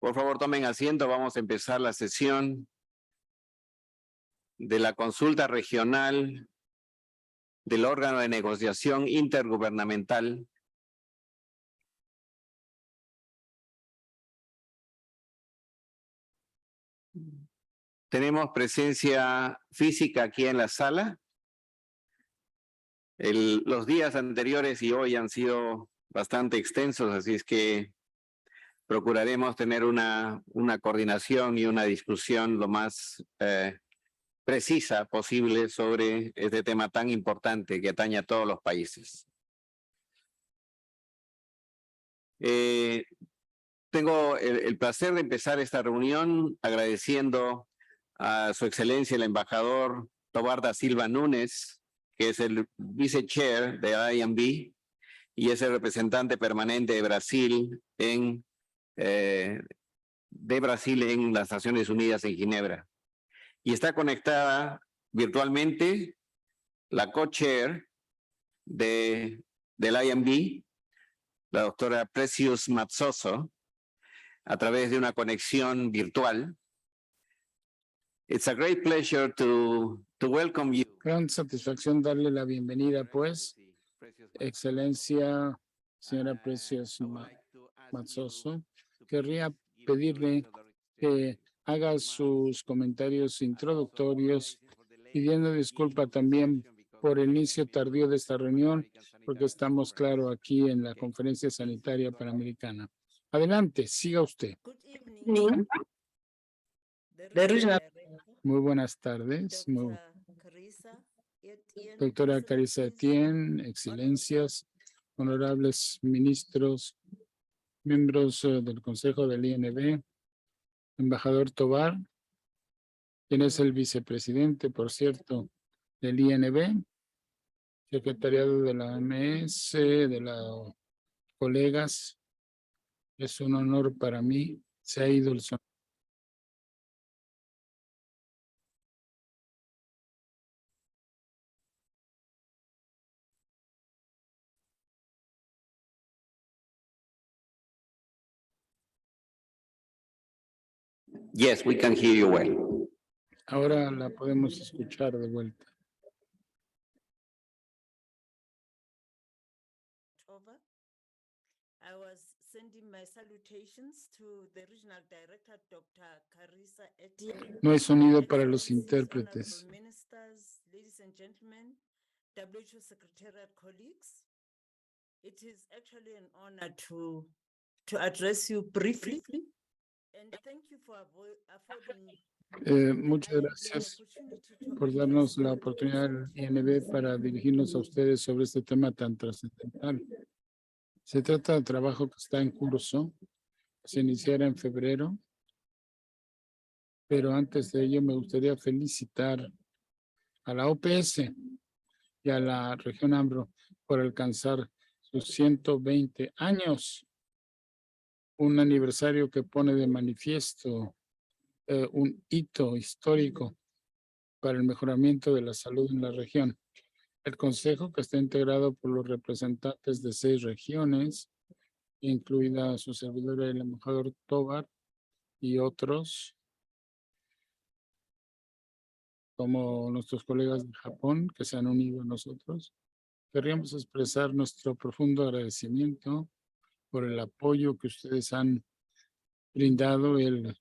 Por favor, tomen asiento. Vamos a empezar la sesión de la consulta regional del órgano de negociación intergubernamental tenemos presencia física aquí en la sala. Los días anteriores y hoy han sido bastante extensos, así es que procuraremos tener una coordinación y una discusión lo más precisa posible sobre este tema tan importante que atañe a todos los países. Tengo el placer de empezar esta reunión agradeciendo a su excelencia el embajador Tovar da Silva Nunes, que es el vice-chair de IMB y es el representante permanente de Brasil en las Naciones Unidas en Ginebra. Y está conectada virtualmente la co-chair del IMB, la doctora Precious Matsoso, a través de una conexión virtual. It's a great pleasure to welcome you. Gran satisfacción darle la bienvenida, pues, Excelencia, señora Precious Matsoso. Querría pedirle que haga sus comentarios introductorios, pidiendo disculpa también por el inicio tardío de esta reunión, porque estamos, claro, aquí en la Conferencia Sanitaria Panamericana. Adelante, siga usted. Muy buenas tardes. Doctora Carissa Etienne, excelencias, honorables ministros, miembros del Consejo del INB, embajador Tovar, quien es el vicepresidente, por cierto, del INB, secretariado de la OMS, de los colegas. Es un honor para mí. Se ha ido el sonido. Yes, we can hear you well. Ahora la podemos escuchar de vuelta. I was sending my salutations to the regional director, Dr. Carissa Etienne. No hay sonido para los intérpretes. Ministers, ladies and gentlemen, WHO Secretariat colleagues, it is actually an honor to address you briefly. And thank you for affording Muchas gracias por darnos la oportunidad del INB para dirigirnos a ustedes sobre este tema tan trascendental. Se trata de trabajo que está en curso, se iniciará en febrero, pero antes de ello me gustaría felicitar a la OPS y a la región AMBRO por alcanzar sus 120 años, un aniversario que pone de manifiesto un hito histórico para el mejoramiento de la salud en la región. El Consejo, que está integrado por los representantes de 6 regiones, incluida su servidora, el embajador Tovar, y otros, como nuestros colegas de Japón, que se han unido a nosotros. Querríamos expresar nuestro profundo agradecimiento por el apoyo que ustedes han brindado, el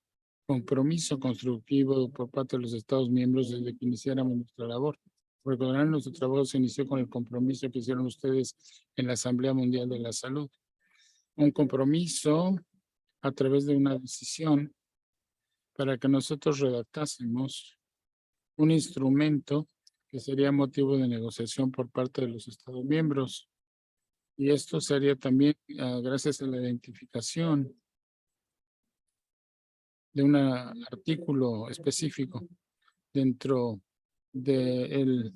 compromiso constructivo por parte de los Estados miembros desde que iniciáramos nuestra labor. Recordarán, nuestro trabajo se inició con el compromiso que hicieron ustedes en la Asamblea Mundial de la Salud. Un compromiso a través de una decisión para que nosotros redactásemos un instrumento que sería motivo de negociación por parte de los Estados miembros. Y esto sería también gracias a la identificación de un artículo específico dentro de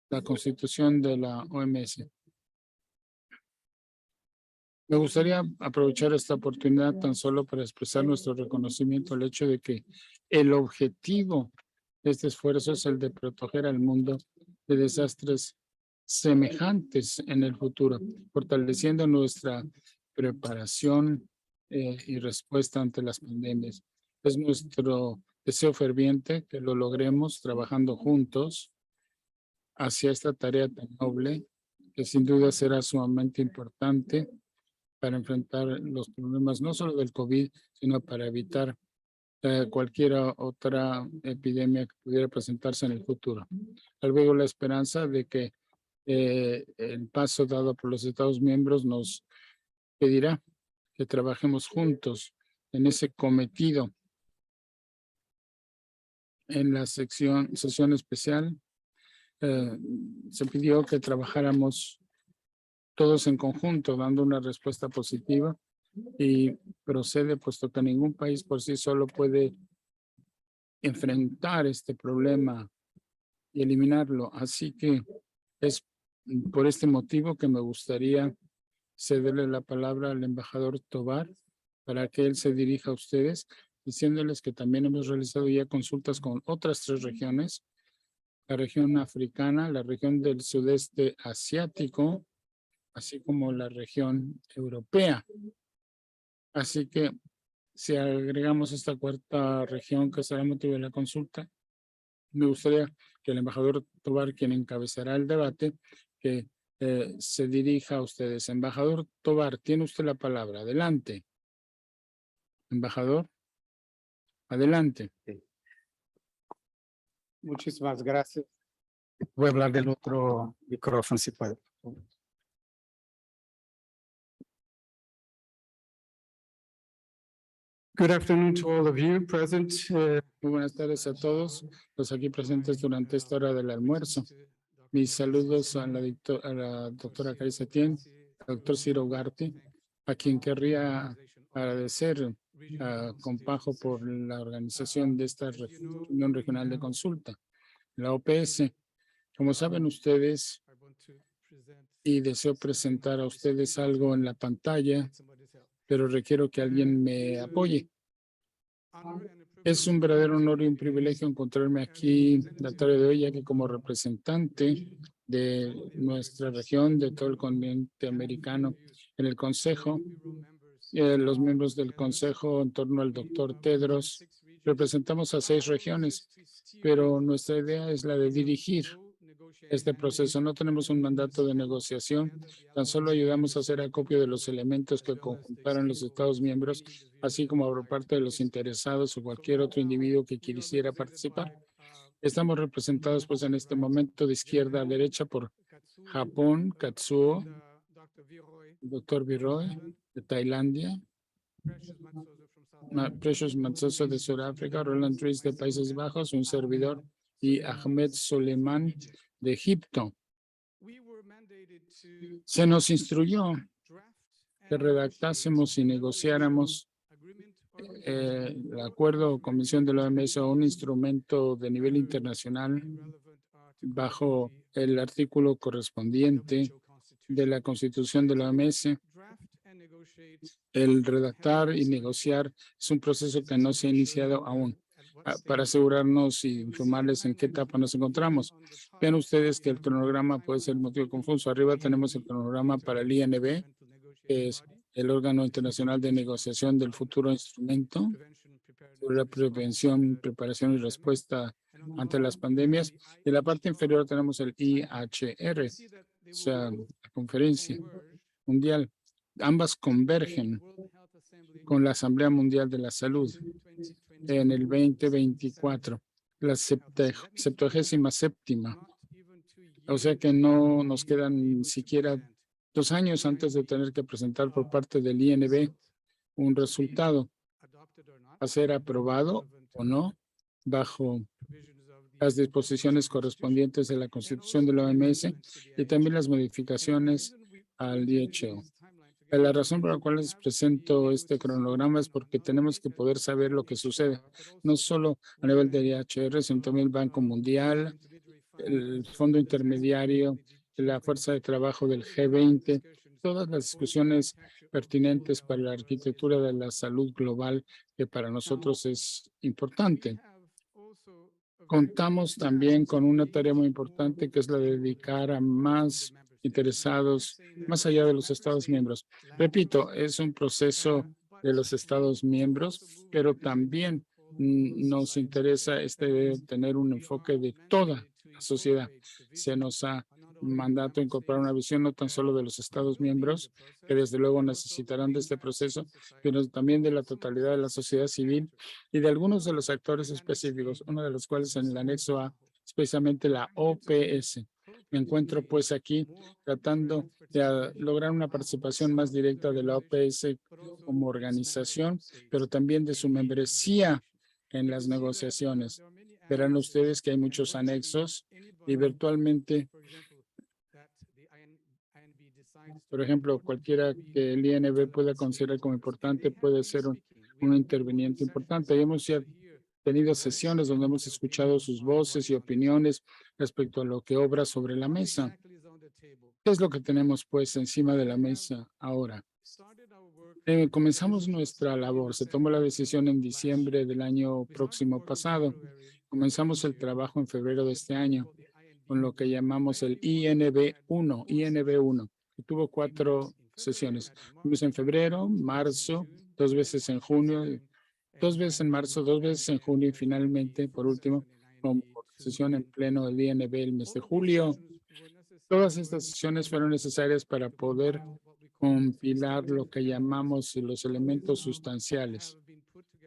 la Constitución de la OMS. Me gustaría aprovechar esta oportunidad tan solo para expresar nuestro reconocimiento al hecho de que el objetivo de este esfuerzo es el de proteger al mundo de desastres semejantes en el futuro, fortaleciendo nuestra preparación y respuesta ante las pandemias. Es nuestro deseo ferviente que lo logremos trabajando juntos hacia esta tarea tan noble, que sin duda será sumamente importante para enfrentar los problemas no solo del COVID, sino para evitar cualquier otra epidemia que pudiera presentarse en el futuro. Albergo la esperanza de que el paso dado por los Estados miembros nos pedirá que trabajemos juntos en ese cometido. En la sesión especial se pidió que trabajáramos todos en conjunto, dando una respuesta positiva y procede, puesto que ningún país por sí solo puede enfrentar este problema y eliminarlo. Así que es por este motivo que me gustaría cederle la palabra al embajador Tovar para que él se dirija a ustedes, diciéndoles que también hemos realizado ya consultas con otras 3 regiones, la región africana, la región del sudeste asiático, así como la región europea. Así que si agregamos esta 4ª región que será motivo de la consulta, me gustaría que el embajador Tovar, quien encabezará el debate, que se dirija a ustedes. Embajador Tovar, tiene usted la palabra. Adelante. Embajador, adelante. Muchísimas gracias. Voy a hablar del otro micrófono, si puede. Good afternoon to all of you present. Muy buenas tardes a todos los aquí presentes durante esta hora del almuerzo. Mis saludos a la doctora Carissa Tien, al doctor Ciro Ugarte, a quien querría agradecer con Pajo por la organización de esta reunión regional de consulta, la OPS. Como saben ustedes, y deseo presentar a ustedes algo en la pantalla, pero requiero que alguien me apoye. Es un verdadero honor y un privilegio encontrarme aquí la tarde de hoy, ya que como representante de nuestra región, de todo el continente americano, en el Consejo, los miembros del Consejo en torno al doctor Tedros, representamos a 6 regiones, pero nuestra idea es la de dirigir este proceso. No tenemos un mandato de negociación, tan solo ayudamos a hacer acopio de los elementos que conjuntaron los Estados miembros, así como por parte de los interesados o cualquier otro individuo que quisiera participar. Estamos representados pues en este momento de izquierda a derecha por Japón, Katsuo, Dr. Viroy de Tailandia, Precious Matsoso de Sudáfrica, Roland Dries de Países Bajos, un servidor, y Ahmed Soleiman de Egipto. Se nos instruyó que redactásemos y negociáramos el acuerdo o convención de la OMS o un instrumento de nivel internacional bajo el artículo correspondiente de la Constitución de la OMS. El redactar y negociar es un proceso que no se ha iniciado aún. Para asegurarnos y informarles en qué etapa nos encontramos. Vean ustedes que el cronograma puede ser motivo confuso. Arriba tenemos el cronograma para el INB, que es el órgano internacional de negociación del futuro instrumento sobre la prevención, preparación y respuesta ante las pandemias. Y en la parte inferior tenemos el IHR, o sea, la conferencia mundial. Ambas convergen con la Asamblea Mundial de la Salud en el 2024, la 77ª. O sea que no nos quedan ni siquiera 2 años antes de tener que presentar por parte del INB un resultado a ser aprobado o no bajo las disposiciones correspondientes de la Constitución de la OMS y también las modificaciones al WHO. La razón por la cual les presento este cronograma es porque tenemos que poder saber lo que sucede, no solo a nivel del IHR, sino también el Banco Mundial, el Fondo Intermediario, la Fuerza de Trabajo del G20, todas las discusiones pertinentes para la arquitectura de la salud global, que para nosotros es importante. Contamos también con una tarea muy importante, que es la de dedicar a más interesados más allá de los Estados miembros. Repito, es un proceso de los Estados miembros, pero también nos interesa tener un enfoque de toda la sociedad. Se nos ha mandato incorporar una visión no tan solo de los Estados miembros, que desde luego necesitarán de este proceso, pero también de la totalidad de la sociedad civil y de algunos de los actores específicos, uno de los cuales en el anexo A, especialmente la OPS. Me encuentro pues aquí tratando de lograr una participación más directa de la OPS como organización, pero también de su membresía en las negociaciones. Verán ustedes que hay muchos anexos y virtualmente, por ejemplo, cualquiera que el INB pueda considerar como importante puede ser un interviniente importante. Y hemos ya tenido sesiones donde hemos escuchado sus voces y opiniones respecto a lo que obra sobre la mesa. ¿Qué es lo que tenemos pues encima de la mesa ahora? Comenzamos nuestra labor. Se tomó la decisión en diciembre del año próximo pasado. Comenzamos el trabajo en febrero de este año con lo que llamamos el INB1, que tuvo 4 sesiones. Una vez en febrero, marzo, 2 veces en junio, 2 veces en marzo, 2 veces en junio y finalmente, por último, con sesión en pleno del INB el mes de julio. Todas estas sesiones fueron necesarias para poder compilar lo que llamamos los elementos sustanciales,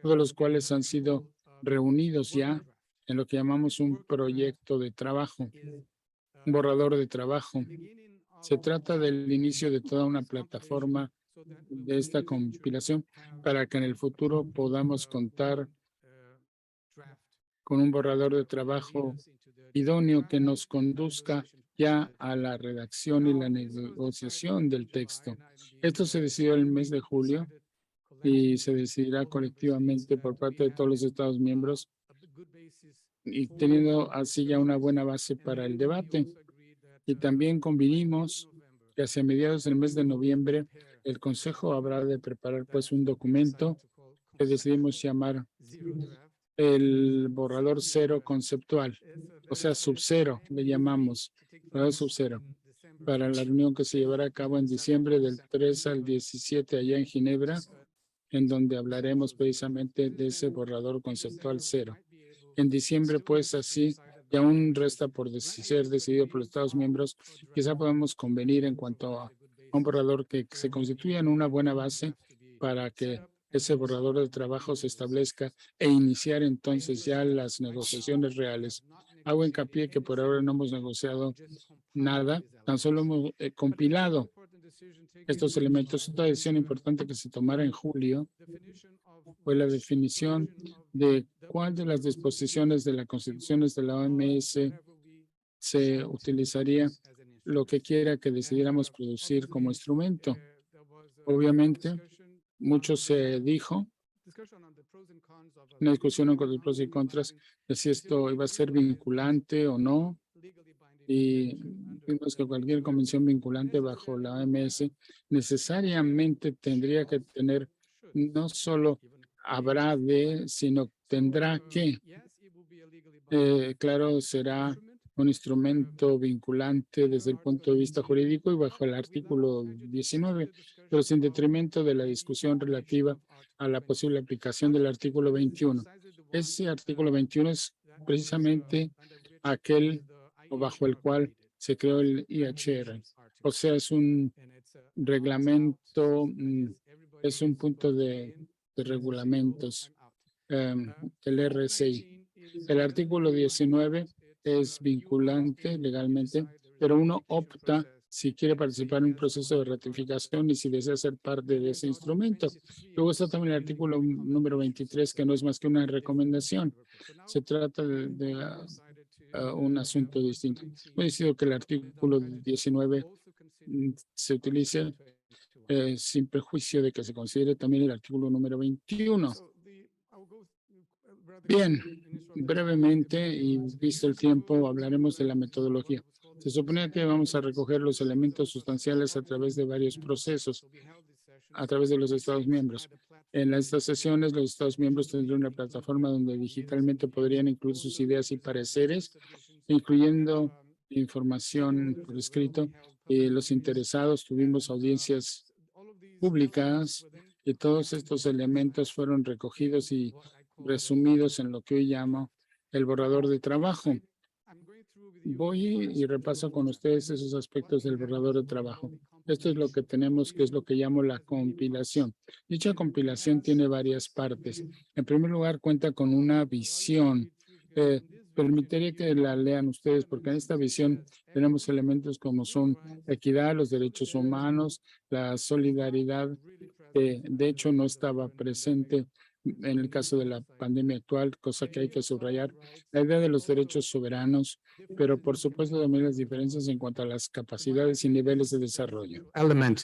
todos los cuales han sido reunidos ya en lo que llamamos un proyecto de trabajo, un borrador de trabajo. Se trata del inicio de toda una plataforma de esta compilación para que en el futuro podamos contar con un borrador de trabajo idóneo que nos conduzca ya a la redacción y la negociación del texto. Esto se decidió el mes de julio y se decidirá colectivamente por parte de todos los Estados miembros y teniendo así ya una buena base para el debate. Y también convinimos que hacia mediados del mes de noviembre el Consejo habrá de preparar pues un documento que decidimos llamar el borrador cero conceptual, o sea, sub-cero le llamamos, borrador sub-cero, para la reunión que se llevará a cabo en diciembre del 3 al 17 allá en Ginebra, en donde hablaremos precisamente de ese borrador conceptual cero. En diciembre, pues así, y aún resta por ser decidido por los Estados miembros, quizá podamos convenir en cuanto a un borrador que se constituya en una buena base para que ese borrador de trabajo se establezca e iniciar entonces ya las negociaciones reales. Hago hincapié que por ahora no hemos negociado nada, tan solo hemos compilado estos elementos. Otra decisión importante que se tomará en julio fue la definición de cuál de las disposiciones de las constituciones de la OMS se utilizaría lo que quiera que decidiéramos producir como instrumento. Obviamente, mucho se dijo, una discusión con los pros y contras de si esto iba a ser vinculante o no, y vimos que cualquier convención vinculante bajo la OMS necesariamente tendría que tener no solo habrá de, sino tendrá que, claro, será un instrumento vinculante desde el punto de vista jurídico y bajo el artículo 19, pero sin detrimento de la discusión relativa a la posible aplicación del artículo 21. Ese artículo 21 es precisamente aquel bajo el cual se creó el IHR. O sea, es un reglamento, es un punto de reglamentos, el RCI. El artículo 19 es vinculante legalmente, pero uno opta si quiere participar en un proceso de ratificación y si desea ser parte de ese instrumento. Luego está también el artículo número 23, que no es más que una recomendación. Se trata de un asunto distinto. He decidido que el artículo 19 se utilice sin prejuicio de que se considere también el artículo número 21. Bien, brevemente y visto el tiempo, hablaremos de la metodología. Se supone que vamos a recoger los elementos sustanciales a través de varios procesos, a través de los Estados miembros. En estas sesiones, los Estados miembros tendrán una plataforma donde digitalmente podrían incluir sus ideas y pareceres, incluyendo información por escrito. Los interesados tuvimos audiencias públicas Y todos estos elementos fueron recogidos y resumidos en lo que hoy llamo el borrador de trabajo. Voy y repaso con ustedes esos aspectos del borrador de trabajo. Esto es lo que tenemos, que es lo que llamo la compilación. Dicha compilación tiene varias partes. En primer lugar, cuenta con una visión. Permitiría que la lean ustedes, porque en esta visión tenemos elementos como son la equidad, los derechos humanos, la solidaridad. De hecho, no estaba presente en el caso de la pandemia actual, cosa que hay que subrayar, la idea de los derechos soberanos, pero por supuesto también las diferencias en cuanto a las capacidades y niveles de desarrollo. Element.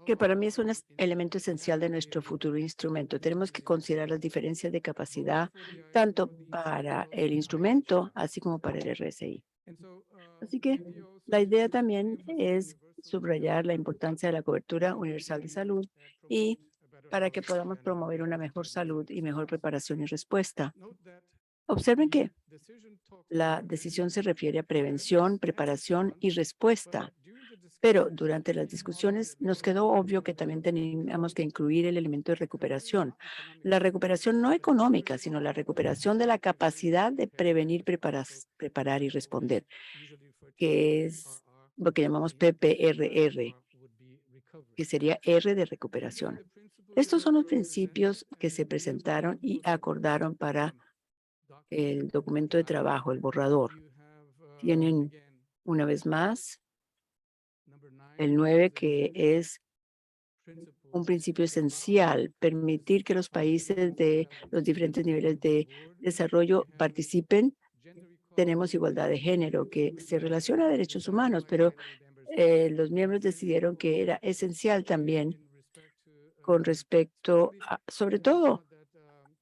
Que para mí es un elemento esencial de nuestro futuro instrumento. Tenemos que considerar las diferencias de capacidad tanto para el instrumento así como para el RSI. Así que la idea también es subrayar la importancia de la cobertura universal de salud y para que podamos promover una mejor salud y mejor preparación y respuesta. Observen que la decisión se refiere a prevención, preparación y respuesta. Pero durante las discusiones nos quedó obvio que también teníamos que incluir el elemento de recuperación. La recuperación no económica, sino la recuperación de la capacidad de prevenir, preparar y responder, que es lo que llamamos PPRR, que sería R de recuperación. Estos son los principios que se presentaron y acordaron para el documento de trabajo, el borrador. Tienen, una vez más, el 9, que es un principio esencial, permitir que los países de los diferentes niveles de desarrollo participen. Tenemos igualdad de género, que se relaciona a derechos humanos, pero los miembros decidieron que era esencial también con respecto a, sobre todo,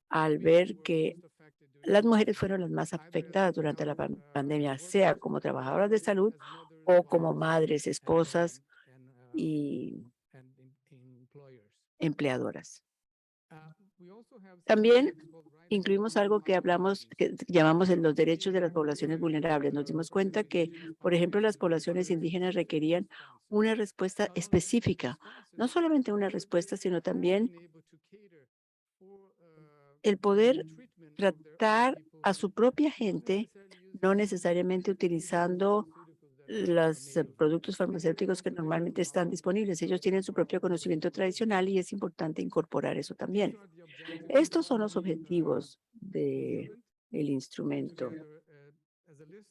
al ver que las mujeres fueron las más afectadas durante la pandemia, sea como trabajadoras de salud o como madres, esposas y empleadoras. También incluimos algo que llamamos en los derechos de las poblaciones vulnerables. Nos dimos cuenta que, por ejemplo, las poblaciones indígenas requerían una respuesta específica, no solamente una respuesta, sino también el poder tratar a su propia gente, no necesariamente utilizando los productos farmacéuticos que normalmente están disponibles. Ellos tienen su propio conocimiento tradicional y es importante incorporar eso también. Estos son los objetivos del instrumento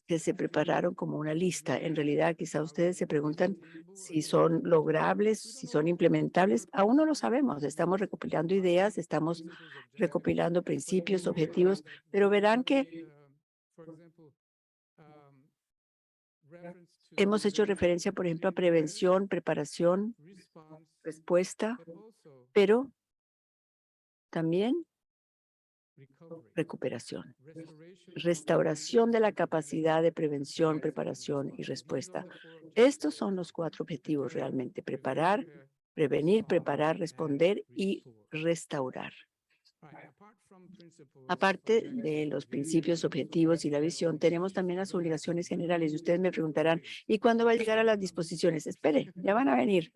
que se prepararon como una lista. En realidad, quizá ustedes se preguntan si son logrables, si son implementables. Aún no lo sabemos. Estamos recopilando ideas, estamos recopilando principios, objetivos, pero verán que hemos hecho referencia, por ejemplo, a prevención, preparación, respuesta, pero también recuperación, restauración de la capacidad de prevención, preparación y respuesta. Estos son los 4 objetivos realmente: preparar, prevenir, preparar, responder y restaurar. Aparte de los principios, objetivos y la visión, tenemos también las obligaciones generales. Y ustedes me preguntarán, ¿y cuándo va a llegar a las disposiciones? Espere, ya van a venir.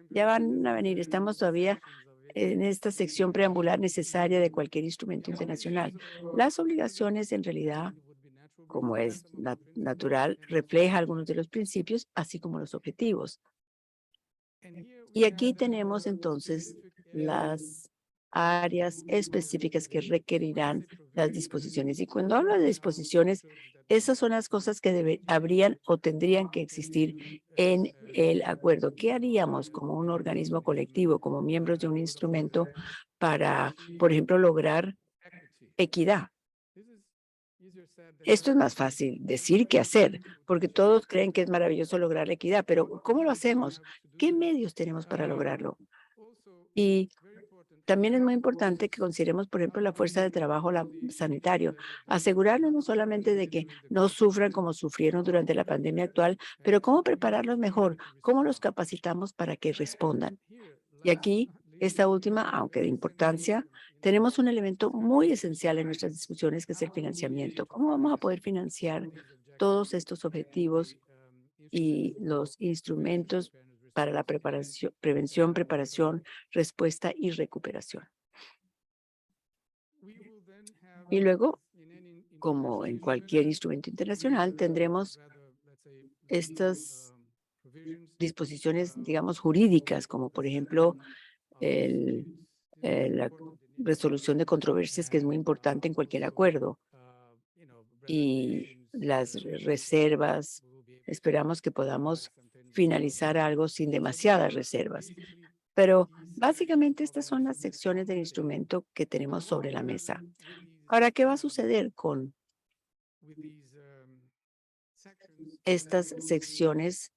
Ya van a venir. Estamos todavía en esta sección preambular necesaria de cualquier instrumento internacional. Las obligaciones, en realidad, como es natural, refleja algunos de los principios, así como los objetivos. Y aquí tenemos entonces las áreas específicas que requerirán las disposiciones. Y cuando hablo de disposiciones, esas son las cosas que habrían o tendrían que existir en el acuerdo. ¿Qué haríamos como un organismo colectivo, como miembros de un instrumento para, por ejemplo, lograr equidad? Esto es más fácil decir que hacer, porque todos creen que es maravilloso lograr la equidad, pero ¿cómo lo hacemos? ¿Qué medios tenemos para lograrlo? Y también es muy importante que consideremos, por ejemplo, la fuerza de trabajo sanitario. Asegurarnos no solamente de que no sufran como sufrieron durante la pandemia actual, pero cómo prepararlos mejor, cómo los capacitamos para que respondan. Y aquí, esta última, aunque de importancia, tenemos un elemento muy esencial en nuestras discusiones, que es el financiamiento. ¿Cómo vamos a poder financiar todos estos objetivos y los instrumentos para la prevención, preparación, respuesta y recuperación. Y luego, como en cualquier instrumento internacional, tendremos estas disposiciones, digamos, jurídicas, como por ejemplo la resolución de controversias, que es muy importante en cualquier acuerdo, y las reservas. Esperamos que podamos finalizar algo sin demasiadas reservas. Pero básicamente estas son las secciones del instrumento que tenemos sobre la mesa. Ahora, ¿qué va a suceder con estas secciones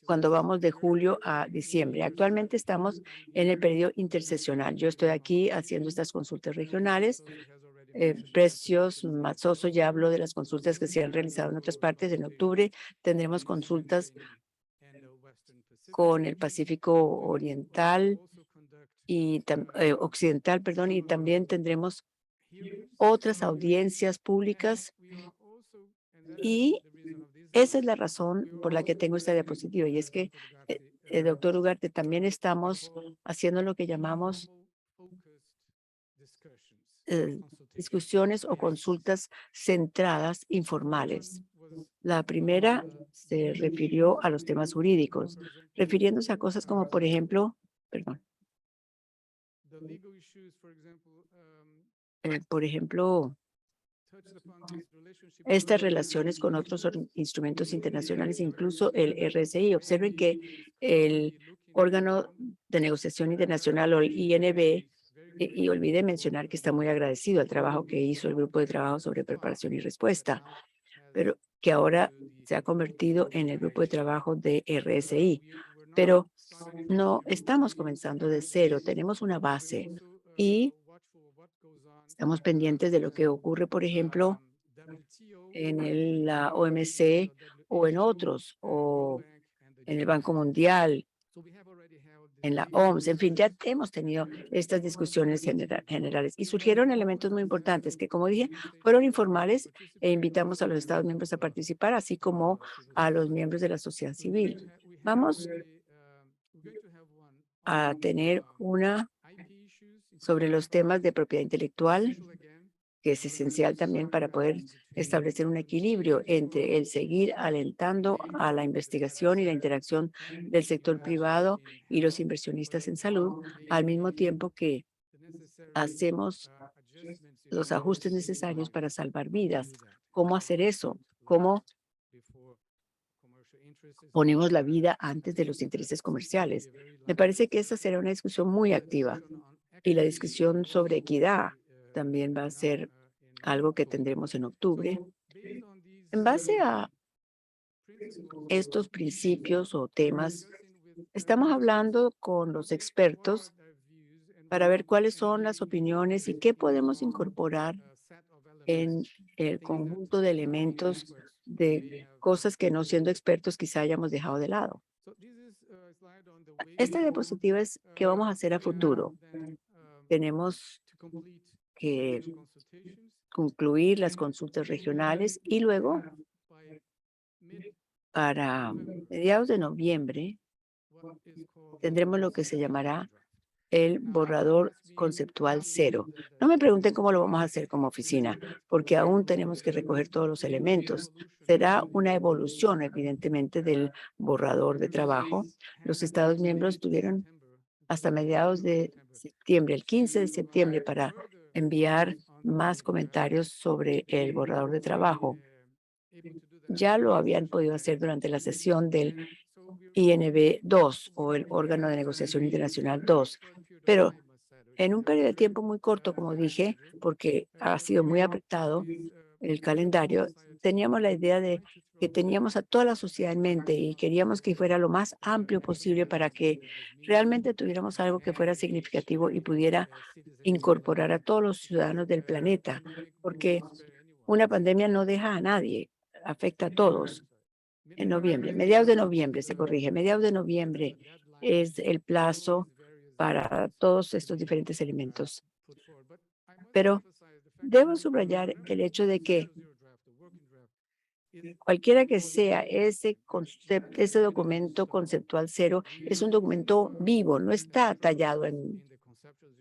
cuando vamos de julio a diciembre? Actualmente estamos en el periodo interseccional. Yo estoy aquí haciendo estas consultas regionales. Precios, Matsoso ya habló de las consultas que se han realizado en otras partes. En octubre tendremos consultas con el Pacífico Oriental y Occidental, perdón, y también tendremos otras audiencias públicas. Y esa es la razón por la que tengo esta diapositiva, y es que, doctor Ugarte, también estamos haciendo lo que llamamos discusiones o consultas centradas informales. La primera se refirió a los temas jurídicos, refiriéndose a cosas como, por ejemplo, por ejemplo, estas relaciones con otros instrumentos internacionales, incluso el RSI. Observen que el órgano de negociación internacional, o el INB, y olvidé mencionar que está muy agradecido al trabajo que hizo el grupo de trabajo sobre preparación y respuesta, pero que ahora se ha convertido en el grupo de trabajo de RSI. Pero no estamos comenzando de cero, tenemos una base y estamos pendientes de lo que ocurre, por ejemplo, en la OMC o en otros, o en el Banco Mundial, en la OMS. En fin, ya hemos tenido estas discusiones generales y surgieron elementos muy importantes que, como dije, fueron informales, e invitamos a los Estados miembros a participar, así como a los miembros de la sociedad civil. Vamos a tener una sobre los temas de propiedad intelectual, que es esencial también para poder establecer un equilibrio entre el seguir alentando a la investigación y la interacción del sector privado y los inversionistas en salud, al mismo tiempo que hacemos los ajustes necesarios para salvar vidas. ¿Cómo hacer eso? ¿Cómo ponemos la vida antes de los intereses comerciales? Me parece que esa será una discusión muy activa, y la discusión sobre equidad también va a ser algo que tendremos en octubre. En base a estos principios o temas, estamos hablando con los expertos para ver cuáles son las opiniones y qué podemos incorporar en el conjunto de elementos de cosas que, no siendo expertos, quizá hayamos dejado de lado. Esta diapositiva es qué vamos a hacer a futuro. Tenemos que concluir las consultas regionales y luego, para mediados de noviembre, tendremos lo que se llamará el borrador conceptual 0. No me pregunten cómo lo vamos a hacer como oficina, porque aún tenemos que recoger todos los elementos. Será una evolución, evidentemente, del borrador de trabajo. Los Estados miembros tuvieron hasta mediados de septiembre, el 15 de septiembre, para enviar más comentarios sobre el borrador de trabajo. Ya lo habían podido hacer durante la sesión del INB 2, o el órgano de negociación internacional 2, pero en un periodo de tiempo muy corto, como dije, porque ha sido muy apretado el calendario, teníamos la idea de que teníamos a toda la sociedad en mente y queríamos que fuera lo más amplio posible para que realmente tuviéramos algo que fuera significativo y pudiera incorporar a todos los ciudadanos del planeta, porque una pandemia no deja a nadie, afecta a todos. En noviembre, mediados de noviembre, se corrige, mediados de noviembre es el plazo para todos estos diferentes elementos. Pero debo subrayar el hecho de que Cualquiera que sea ese concepto, ese documento conceptual cero, es un documento vivo, no está tallado en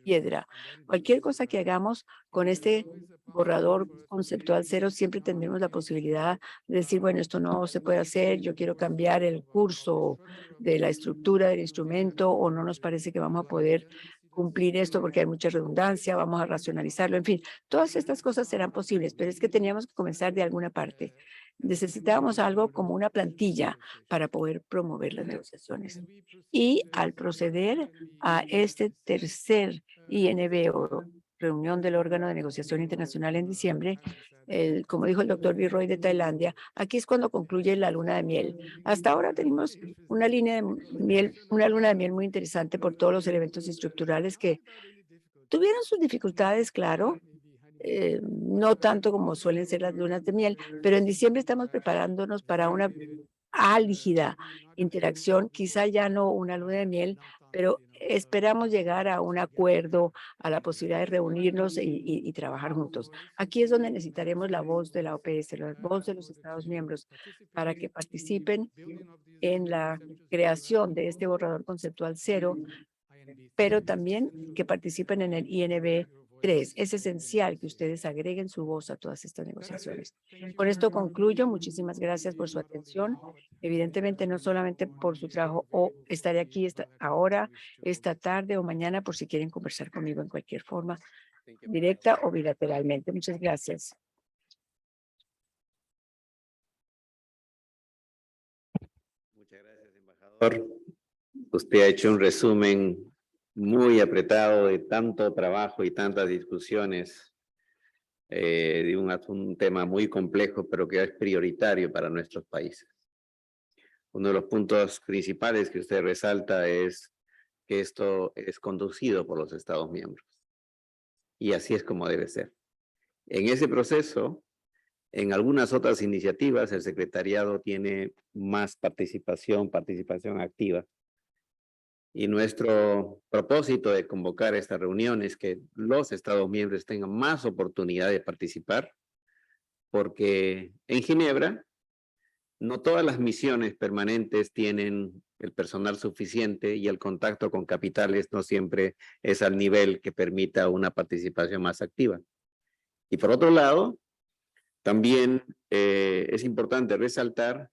piedra. Cualquier cosa que hagamos con este borrador conceptual cero, siempre tendremos la posibilidad de decir, bueno, esto no se puede hacer, yo quiero cambiar el curso de la estructura del instrumento, o no nos parece que vamos a poder cumplir esto porque hay mucha redundancia, vamos a racionalizarlo, en fin, todas estas cosas serán posibles, pero es que teníamos que comenzar de alguna parte. Necesitábamos algo como una plantilla para poder promover las negociaciones. Y al proceder a este tercer INB o reunión del órgano de negociación internacional en diciembre, como dijo el doctor Virroy de Tailandia, aquí es cuando concluye la luna de miel. Hasta ahora tenemos una línea de miel, una luna de miel muy interesante por todos los elementos estructurales que tuvieron sus dificultades, claro, no tanto como suelen ser las lunas de miel, pero en diciembre estamos preparándonos para una álgida interacción, quizá ya no una luna de miel, pero esperamos llegar a un acuerdo, a la posibilidad de reunirnos y trabajar juntos. Aquí es donde necesitaremos la voz de la OPS, la voz de los Estados miembros, para que participen en la creación de este borrador conceptual cero, pero también que participen en el INB 3. Es esencial que ustedes agreguen su voz a todas estas negociaciones. Con esto concluyo. Muchísimas gracias por su atención. Evidentemente, no solamente por su trabajo, o estaré aquí ahora, esta tarde o mañana, por si quieren conversar conmigo en cualquier forma, directa o bilateralmente. Muchas gracias. Muchas gracias, embajador. Usted ha hecho un resumen muy apretado de tanto trabajo y tantas discusiones de un tema muy complejo, pero que es prioritario para nuestros países. Uno de los puntos principales que usted resalta es que esto es conducido por los Estados miembros. Y así es como debe ser. En ese proceso, en algunas otras iniciativas, el secretariado tiene más participación activa. Y nuestro propósito de convocar esta reunión es que los Estados miembros tengan más oportunidad de participar, porque en Ginebra no todas las misiones permanentes tienen el personal suficiente y el contacto con capitales no siempre es al nivel que permita una participación más activa. Y por otro lado, también es importante resaltar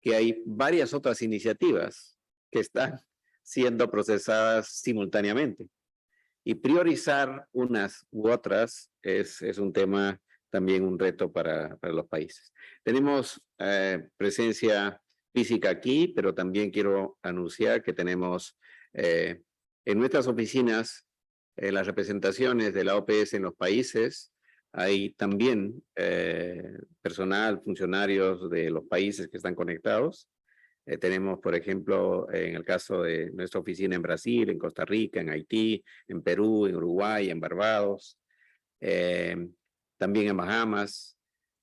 que hay varias otras iniciativas que están siendo procesadas simultáneamente. Y priorizar unas u otras es un tema, también un reto para los países. Tenemos presencia física aquí, pero también quiero anunciar que tenemos en nuestras oficinas las representaciones de la OPS en los países. Hay también personal, funcionarios de los países que están conectados. Tenemos, por ejemplo, en el caso de nuestra oficina en Brasil, en Costa Rica, en Haití, en Perú, en Uruguay, en Barbados, también en Bahamas,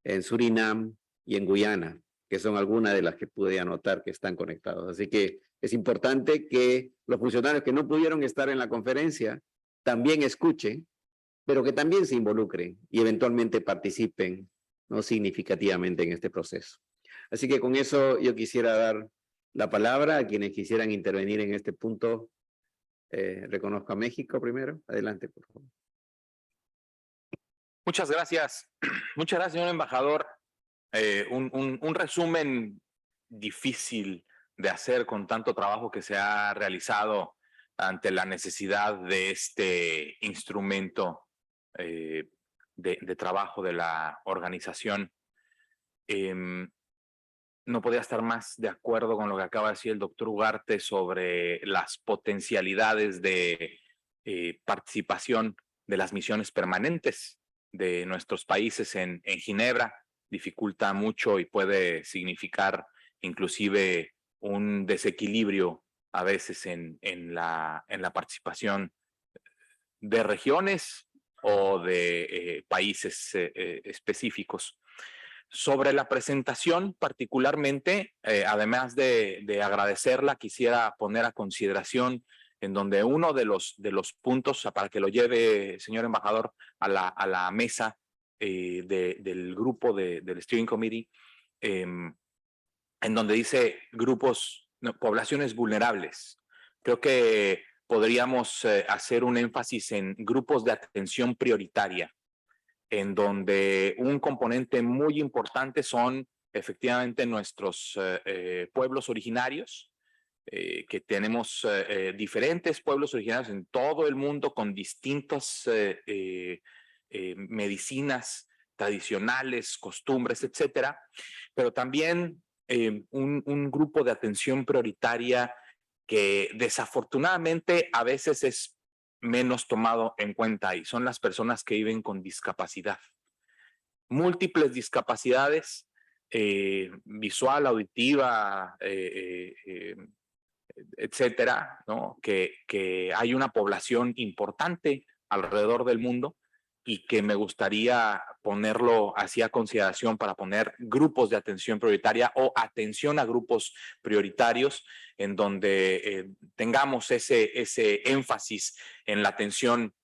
en Surinam y en Guyana, que son algunas de las que pude anotar que están conectados. Así que es importante que los funcionarios que no pudieron estar en la conferencia también escuchen, pero que también se involucren y eventualmente participen, ¿no?, significativamente en este proceso. Así que con eso yo quisiera dar la palabra a quienes quisieran intervenir en este punto. Reconozco a México primero. Adelante, por favor. Muchas gracias. Muchas gracias, señor embajador. Un resumen difícil de hacer con tanto trabajo que se ha realizado ante la necesidad de este instrumento de trabajo de la organización. No podía estar más de acuerdo con lo que acaba de decir el doctor Ugarte sobre las potencialidades de participación de las misiones permanentes de nuestros países en Ginebra. Dificulta mucho y puede significar inclusive un desequilibrio a veces en la participación de regiones o de países específicos. Sobre la presentación particularmente, además de agradecerla, quisiera poner a consideración en donde uno de los puntos, para que lo lleve, señor embajador, a la mesa del grupo del Steering Committee, en donde dice grupos, no, poblaciones vulnerables. Creo que podríamos hacer un énfasis en grupos de atención prioritaria, en donde un componente muy importante son efectivamente nuestros pueblos originarios, que tenemos diferentes pueblos originarios en todo el mundo con distintas medicinas tradicionales, costumbres, etcétera, pero también un grupo de atención prioritaria que desafortunadamente a veces es menos tomado en cuenta y son las personas que viven con discapacidad. Múltiples discapacidades, visual, auditiva, etcétera, ¿no? Que hay una población importante alrededor del mundo y que me gustaría ponerlo así a consideración para poner grupos de atención prioritaria o atención a grupos prioritarios en donde tengamos ese énfasis en la atención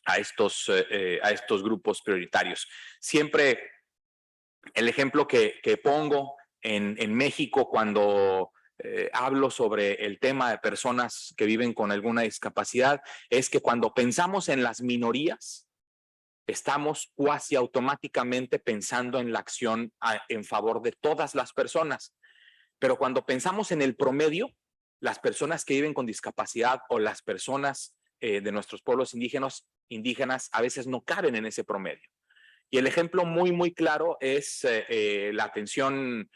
a estos grupos prioritarios. Siempre el ejemplo que pongo en México cuando hablo sobre el tema de personas que viven con alguna discapacidad es que cuando pensamos en las minorías, estamos cuasi automáticamente pensando en la acción en favor de todas las personas. Pero cuando pensamos en el promedio, las personas que viven con discapacidad o las personas de nuestros pueblos indígenas a veces no caben en ese promedio. Y el ejemplo muy, muy claro es la atención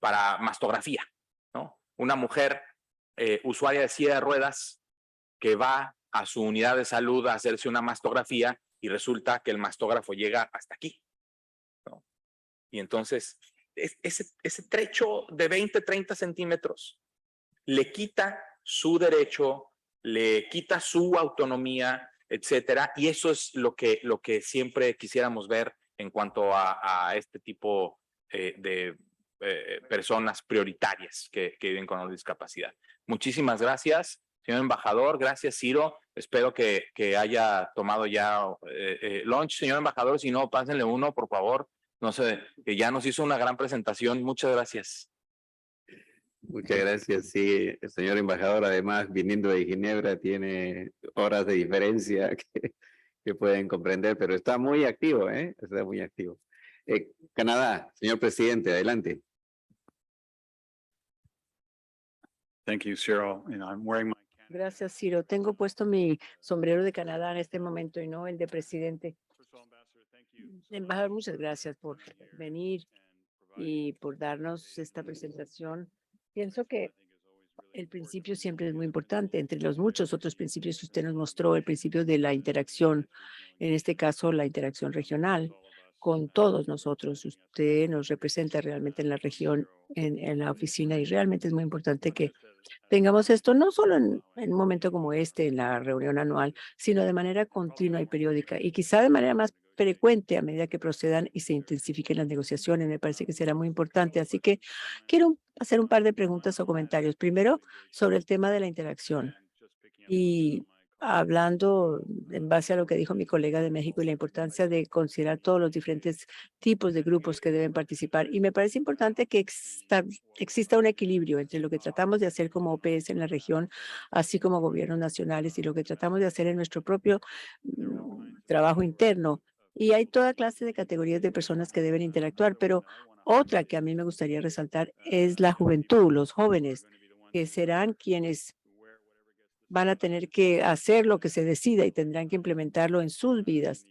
para mastografía, ¿no? Una mujer usuaria de silla de ruedas que va a su unidad de salud a hacerse una mastografía y resulta que el mastógrafo llega hasta aquí, ¿no? Y entonces ese trecho de 20, 30 centímetros le quita su derecho, le quita su autonomía, etcétera. Y eso es lo que siempre quisiéramos ver en cuanto a este tipo de personas prioritarias que viven con una discapacidad. Muchísimas gracias, señor embajador. Gracias, Ciro. Espero que haya tomado ya lunch, señor embajador. Si no, pásenle uno, por favor. No sé, que ya nos hizo una gran presentación. Muchas gracias. Muchas gracias. Sí, el señor embajador, además, viniendo de Ginebra, tiene horas de diferencia que pueden comprender, pero está muy activo, ¿eh? Está muy activo. Canadá, señor presidente, adelante. Thank you, Cyril. And I'm wearing my Gracias, Ciro. Tengo puesto mi sombrero de Canadá en este momento y no el de presidente. First of all, Ambassador, thank you. Embajador, muchas gracias por venir y por darnos esta presentación. Pienso que el principio siempre es muy importante. Entre los muchos otros principios que usted nos mostró, el principio de la interacción, en este caso la interacción regional con todos nosotros. Usted nos representa realmente en la región, en la oficina, y realmente es muy importante que tengamos esto no solo en un momento como este, en la reunión anual, sino de manera continua y periódica, y quizá de manera más frecuente a medida que procedan y se intensifiquen las negociaciones. Me parece que será muy importante. Así que quiero hacer un par de preguntas o comentarios. Primero, sobre el tema de la interacción. Y hablando en base a lo que dijo mi colega de México y la importancia de considerar todos los diferentes tipos de grupos que deben participar. Y me parece importante que exista un equilibrio entre lo que tratamos de hacer como OPS en la región, así como gobiernos nacionales, y lo que tratamos de hacer en nuestro propio trabajo interno. Y hay toda clase de categorías de personas que deben interactuar, pero otra que a mí me gustaría resaltar es la juventud, los jóvenes, que serán quienes van a tener que hacer lo que se decida y tendrán que implementarlo en sus vidas.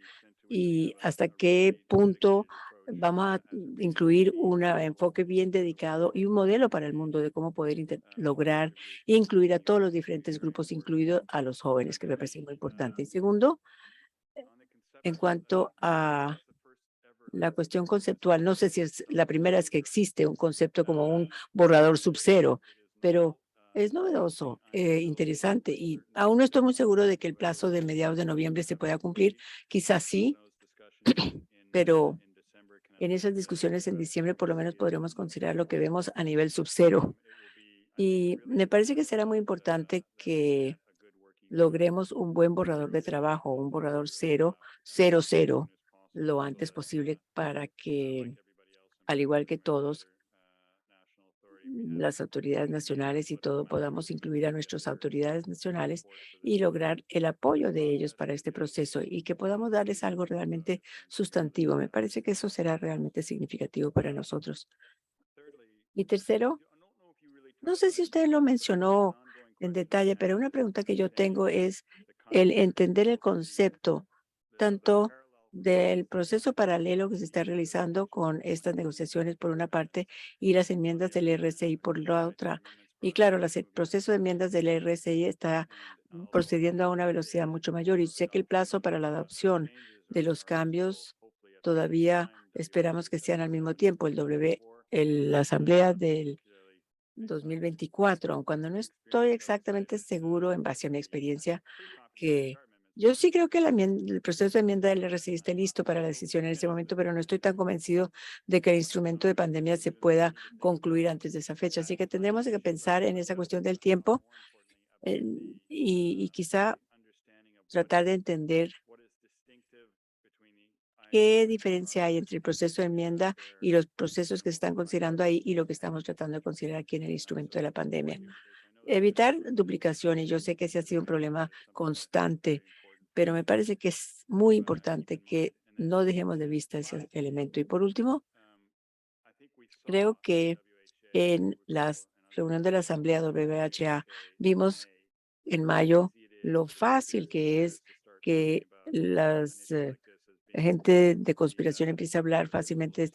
Y hasta qué punto vamos a incluir un enfoque bien dedicado y un modelo para el mundo de cómo poder lograr incluir a todos los diferentes grupos, incluido a los jóvenes, que me parece muy importante. Y segundo, en cuanto a la cuestión conceptual, no sé si es la primera vez que existe un concepto como un borrador sub-cero, pero es novedoso, interesante, y aún no estoy muy seguro de que el plazo de mediados de noviembre se pueda cumplir. Quizás sí, pero en esas discusiones en diciembre por lo menos podremos considerar lo que vemos a nivel sub-cero. Y me parece que será muy importante que logremos un buen borrador de trabajo, un borrador 0.00, lo antes posible, para que al igual que todos, las autoridades nacionales y todo, podamos incluir a nuestras autoridades nacionales y lograr el apoyo de ellos para este proceso y que podamos darles algo realmente sustantivo. Me parece que eso será realmente significativo para nosotros. Y tercero, no sé si usted lo mencionó en detalle, pero una pregunta que yo tengo es el entender el concepto tanto del proceso paralelo que se está realizando con estas negociaciones por una parte y las enmiendas del RCI por la otra. Y claro, el proceso de enmiendas del RCI está procediendo a una velocidad mucho mayor y sé que el plazo para la adopción de los cambios todavía esperamos que sean al mismo tiempo. La asamblea del 2024, aun cuando no estoy exactamente seguro en base a mi experiencia, que yo sí creo que el proceso de enmienda del RCI esté listo para la decisión en este momento, pero no estoy tan convencido de que el instrumento de pandemia se pueda concluir antes de esa fecha. Así que tendremos que pensar en esa cuestión del tiempo y quizá tratar de entender qué diferencia hay entre el proceso de enmienda y los procesos que se están considerando ahí y lo que estamos tratando de considerar aquí en el instrumento de la pandemia. Evitar duplicaciones. Yo sé que ese ha sido un problema constante, pero me parece que es muy importante que no dejemos de vista ese elemento. Y por último, creo que en la reunión de la Asamblea WHA vimos en mayo lo fácil que es que las gente de conspiración empieza a hablar fácilmente de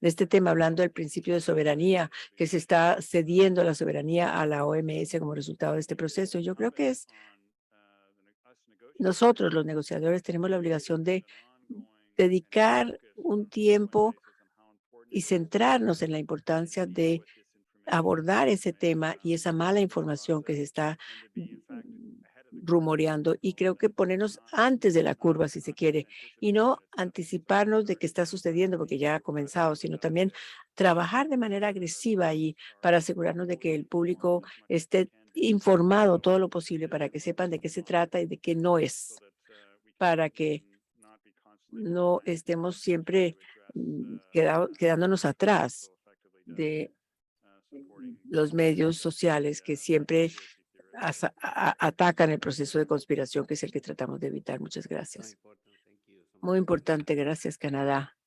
este tema, hablando del principio de soberanía, que se está cediendo la soberanía a la OMS como resultado de este proceso. Yo creo que nosotros, los negociadores, tenemos la obligación de dedicar un tiempo y centrarnos en la importancia de abordar ese tema y esa mala información que se está rumoreando y creo que ponernos antes de la curva si se quiere y no anticiparnos de qué está sucediendo porque ya ha comenzado, sino también trabajar de manera agresiva ahí para asegurarnos de que el público esté informado todo lo posible para que sepan de qué se trata y de qué no es, para que no estemos siempre quedándonos atrás de los medios sociales que siempre atacan el proceso de conspiración, que es el que tratamos de evitar. Muchas gracias. Muy importante. Gracias, Canadá.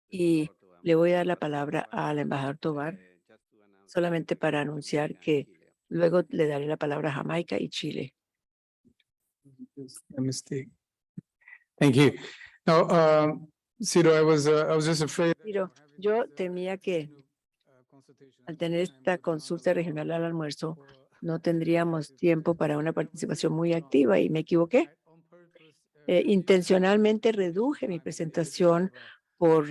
Y le voy a dar la palabra al embajador Tovar solamente para anunciar que luego le daré la palabra a Jamaica y Chile. Just a mistake. Thank you. Now, Ciro, I was just afraid. Ciro, yo temía que al tener esta consulta regional al almuerzo, no tendríamos tiempo para una participación muy activa y me equivoqué. Intencionalmente reduje mi presentación por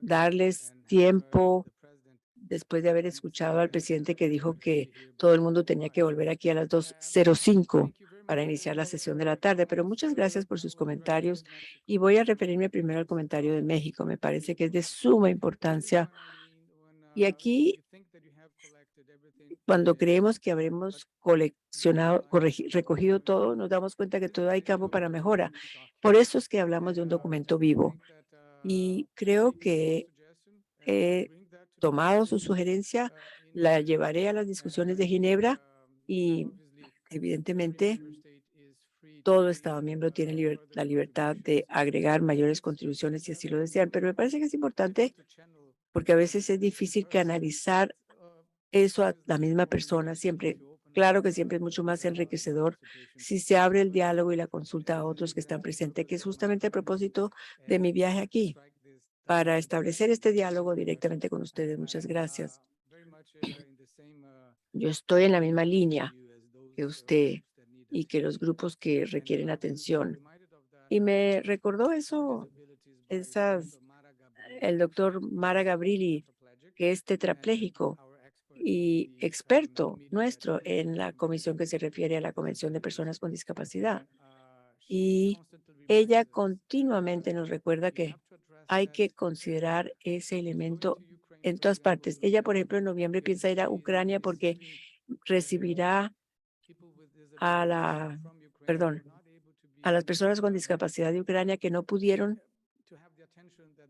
darles tiempo después de haber escuchado al presidente que dijo que todo el mundo tenía que volver aquí a las 2:05 para iniciar la sesión de la tarde. Pero muchas gracias por sus comentarios y voy a referirme primero al comentario de México. Me parece que es de suma importancia. Y aquí, cuando creemos que habremos recogido todo, nos damos cuenta que todavía hay campo para mejora. Por eso es que hablamos de un documento vivo. Y creo que he tomado su sugerencia, la llevaré a las discusiones de Ginebra y evidentemente todo Estado miembro tiene la libertad de agregar mayores contribuciones si así lo desean. Pero me parece que es importante porque a veces es difícil canalizar eso a la misma persona. Siempre, claro que siempre es mucho más enriquecedor si se abre el diálogo y la consulta a otros que están presentes, que es justamente el propósito de mi viaje aquí, para establecer este diálogo directamente con ustedes. Muchas gracias. Yo estoy en la misma línea que usted y que los grupos que requieren atención. Y me recordó el doctor Mara Gabrilli, que es tetrapléjico y experto nuestro en la comisión que se refiere a la Convención de Personas con Discapacidad. Y ella continuamente nos recuerda que hay que considerar ese elemento en todas partes. Ella, por ejemplo, en noviembre piensa ir a Ucrania porque recibirá a las personas con discapacidad de Ucrania que no pudieron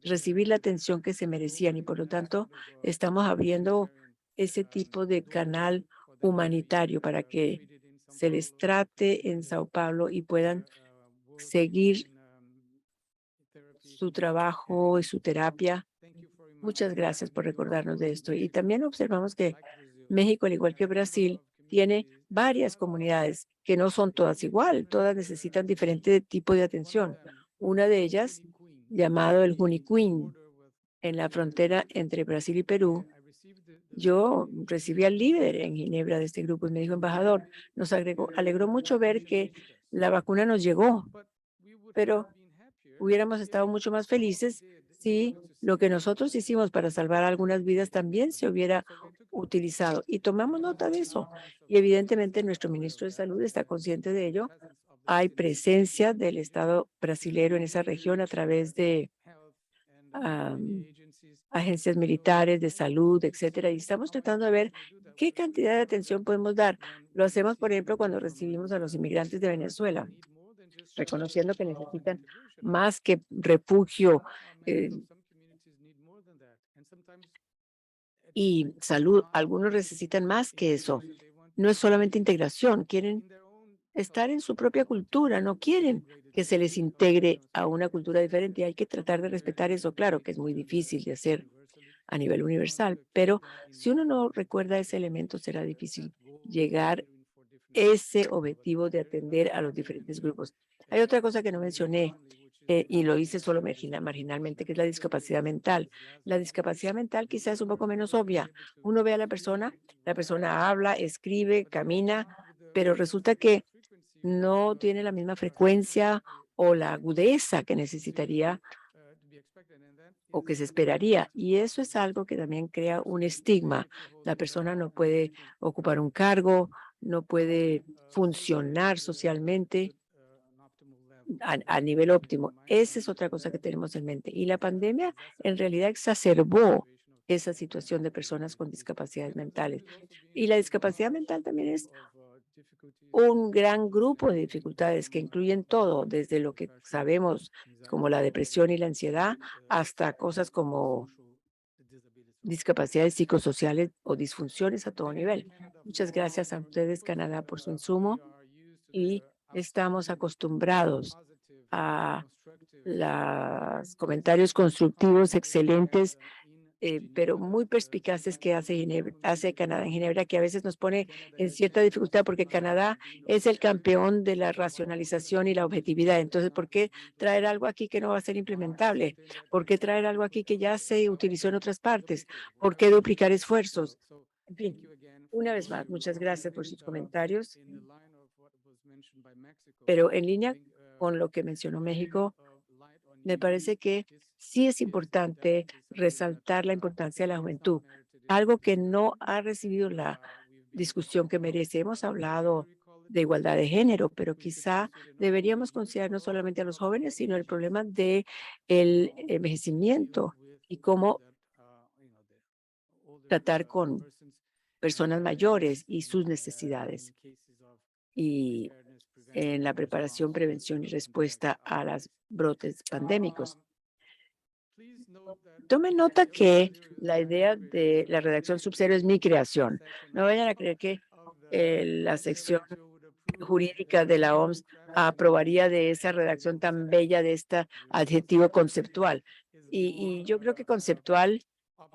recibir la atención que se merecían y por lo tanto estamos abriendo ese tipo de canal humanitario para que se les trate en Sao Paulo y puedan seguir su trabajo y su terapia. Muchas gracias por recordarnos de esto. Y también observamos que México, al igual que Brasil, tiene varias comunidades que no son todas igual, todas necesitan diferente tipo de atención. Una de ellas, llamado el Junicuín, en la frontera entre Brasil y Perú. Yo recibí al líder en Ginebra de este grupo y me dijo, embajador, nos alegró mucho ver que la vacuna nos llegó, pero hubiéramos estado mucho más felices si lo que nosotros hicimos para salvar algunas vidas también se hubiera utilizado. Y tomamos nota de eso. Y evidentemente nuestro ministro de Salud está consciente de ello. Hay presencia del Estado brasilero en esa región a través de agencias militares de salud, etcétera. Y estamos tratando de ver qué cantidad de atención podemos dar. Lo hacemos, por ejemplo, cuando recibimos a los inmigrantes de Venezuela, reconociendo que necesitan más que refugio y salud. Algunos necesitan más que eso. No es solamente integración, quieren estar en su propia cultura, no quieren que se les integre a una cultura diferente. Hay que tratar de respetar eso, claro, que es muy difícil de hacer a nivel universal, pero si uno no recuerda ese elemento, será difícil llegar ese objetivo de atender a los diferentes grupos. Hay otra cosa que no mencioné y lo hice solo marginalmente, que es la discapacidad mental. La discapacidad mental quizás es un poco menos obvia. Uno ve a la persona habla, escribe, camina, pero resulta que no tiene la misma frecuencia o la agudeza que necesitaría o que se esperaría. Y eso es algo que también crea un estigma. La persona no puede ocupar un cargo, no puede funcionar socialmente a nivel óptimo. Esa es otra cosa que tenemos en mente. Y la pandemia en realidad exacerbó esa situación de personas con discapacidades mentales. Y la discapacidad mental también es un gran grupo de dificultades que incluyen todo, desde lo que sabemos como la depresión y la ansiedad, hasta cosas como discapacidades psicosociales o disfunciones a todo nivel. Muchas gracias a ustedes, Canadá, por su insumo y estamos acostumbrados a los comentarios constructivos excelentes, pero muy perspicaces que hace Canadá en Ginebra, que a veces nos pone en cierta dificultad porque Canadá es el campeón de la racionalización y la objetividad. Entonces, ¿por qué traer algo aquí que no va a ser implementable? ¿Por qué traer algo aquí que ya se utilizó en otras partes? ¿Por qué duplicar esfuerzos? En fin, una vez más, muchas gracias por sus comentarios. Pero en línea con lo que mencionó México, me parece que sí es importante resaltar la importancia de la juventud, algo que no ha recibido la discusión que merece. Hemos hablado de igualdad de género, pero quizá deberíamos considerar no solamente a los jóvenes, sino el problema de el envejecimiento y cómo tratar con personas mayores y sus necesidades. Y en la preparación, prevención y respuesta a los brotes pandémicos. Tomen nota que la idea de la redacción sub-cero es mi creación. No vayan a creer que la sección jurídica de la OMS aprobaría de esa redacción tan bella de este adjetivo conceptual. Y yo creo que conceptual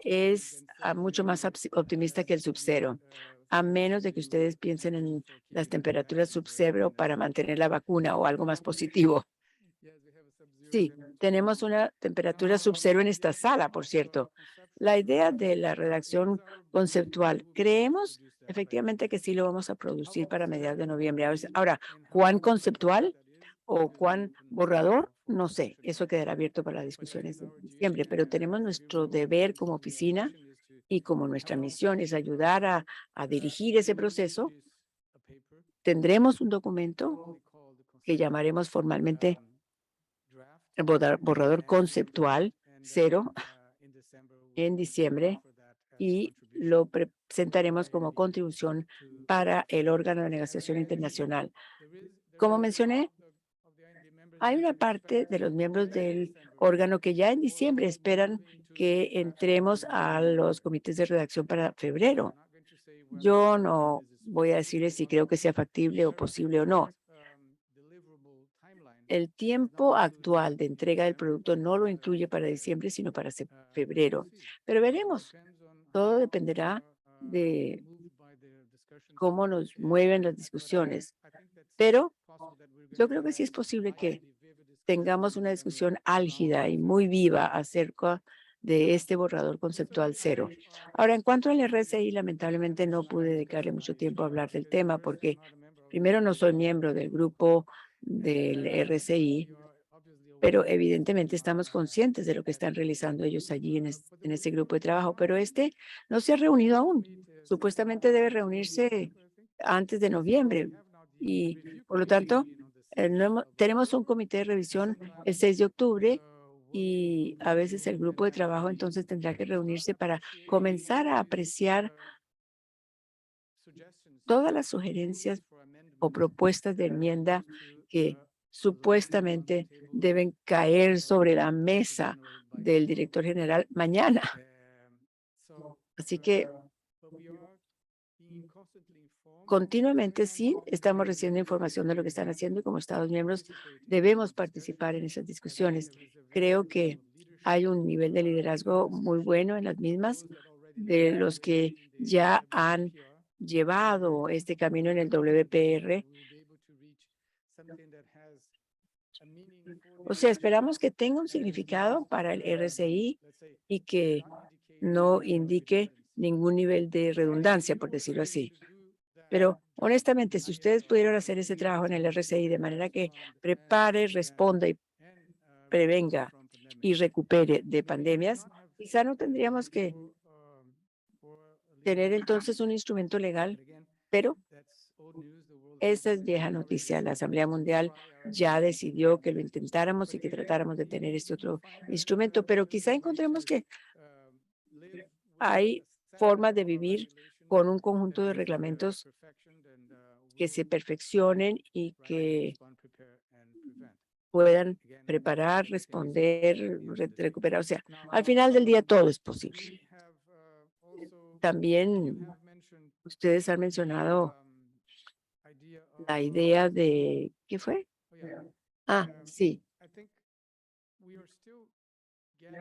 es mucho más optimista que el sub-cero, a menos de que ustedes piensen en las temperaturas sub-cero para mantener la vacuna o algo más positivo. Sí, tenemos una temperatura sub-cero en esta sala, por cierto. La idea de la redacción conceptual, creemos efectivamente que sí lo vamos a producir para mediados de noviembre. Ahora, ¿cuán conceptual o cuán borrador? No sé, eso quedará abierto para las discusiones en diciembre, pero tenemos nuestro deber como oficina y como nuestra misión es ayudar a dirigir ese proceso. Tendremos un documento que llamaremos formalmente el borrador conceptual 0 en diciembre y lo presentaremos como contribución para el órgano de negociación internacional. Como mencioné, Hay una parte de los miembros del órgano que ya en diciembre esperan que entremos a los comités de redacción para febrero. Yo no voy a decirles si creo que sea factible o posible o no. El tiempo actual de entrega del producto no lo incluye para diciembre, sino para febrero. Pero veremos. Todo dependerá de cómo nos mueven las discusiones. Pero yo creo que sí es posible que tengamos una discusión álgida y muy viva acerca de este borrador conceptual cero. Ahora, en cuanto al RSI, lamentablemente no pude dedicarle mucho tiempo a hablar del tema porque primero no soy miembro del grupo del RSI, pero evidentemente estamos conscientes de lo que están realizando ellos allí en ese grupo de trabajo, pero este no se ha reunido aún. Supuestamente debe reunirse antes de noviembre y por lo tanto tenemos un comité de revisión el 6 de octubre y a veces el grupo de trabajo entonces tendrá que reunirse para comenzar a apreciar todas las sugerencias o propuestas de enmienda que supuestamente deben caer sobre la mesa del director general mañana. Así que continuamente sí estamos recibiendo información de lo que están haciendo y como Estados miembros debemos participar en esas discusiones. Creo que hay un nivel de liderazgo muy bueno en las mismas de los que ya han llevado este camino en el WPR. O sea, esperamos que tenga un significado para el RCI y que no indique ningún nivel de redundancia, por decirlo así. Pero honestamente, si ustedes pudieran hacer ese trabajo en el RCI de manera que prepare, responda y prevenga y recupere de pandemias, quizá no tendríamos que tener entonces un instrumento legal, pero esa es vieja noticia. La Asamblea Mundial ya decidió que lo intentáramos y que tratáramos de tener este otro instrumento, pero quizá encontremos que hay formas de vivir con un conjunto de reglamentos que se perfeccionen y que puedan preparar, responder, recuperar. O sea, al final del día todo es posible. También ustedes han mencionado la idea de, ¿qué fue? Ah, sí.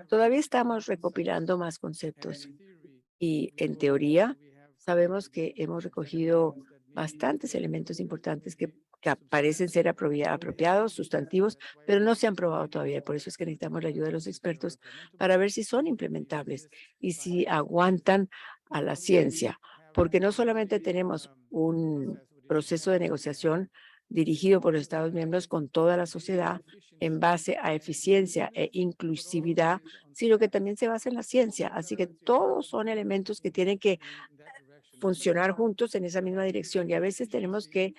Todavía estamos recopilando más conceptos y en teoría sabemos que hemos recogido bastantes elementos importantes que parecen ser apropiados, sustantivos, pero no se han probado todavía. Por eso es que necesitamos la ayuda de los expertos para ver si son implementables y si aguantan a la ciencia, porque no solamente tenemos un proceso de negociación dirigido por los Estados miembros con toda la sociedad en base a eficiencia e inclusividad, sino que también se basa en la ciencia. Así que todos son elementos que tienen que funcionar juntos en esa misma dirección y a veces tenemos que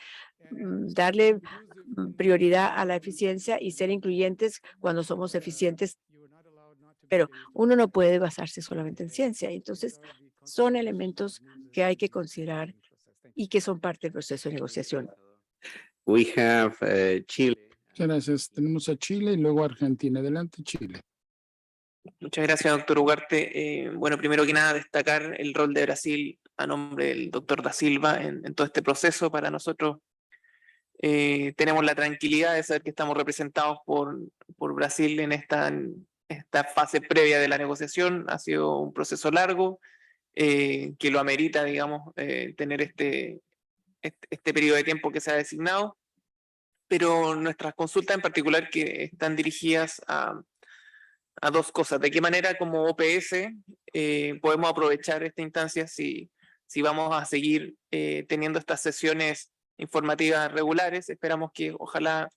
darle prioridad a la eficiencia y ser incluyentes cuando somos eficientes, pero uno no puede basarse solamente en ciencia. Entonces, son elementos que hay que considerar y que son parte del proceso de negociación. We have Chile. Muchas gracias. Tenemos a Chile y luego a Argentina. Adelante, Chile. Muchas gracias, doctor Ugarte. Bueno, primero que nada, destacar el rol de Brasil a nombre del doctor Da Silva en todo este proceso. Para nosotros tenemos la tranquilidad de saber que estamos representados por Brasil en esta fase previa de la negociación. Ha sido un proceso largo que lo amerita, digamos, tener este periodo de tiempo que se ha designado, pero nuestras consultas en particular que están dirigidas a dos cosas. ¿De qué manera como OPS podemos aprovechar esta instancia si vamos a seguir teniendo estas sesiones informativas regulares? Esperamos que ojalá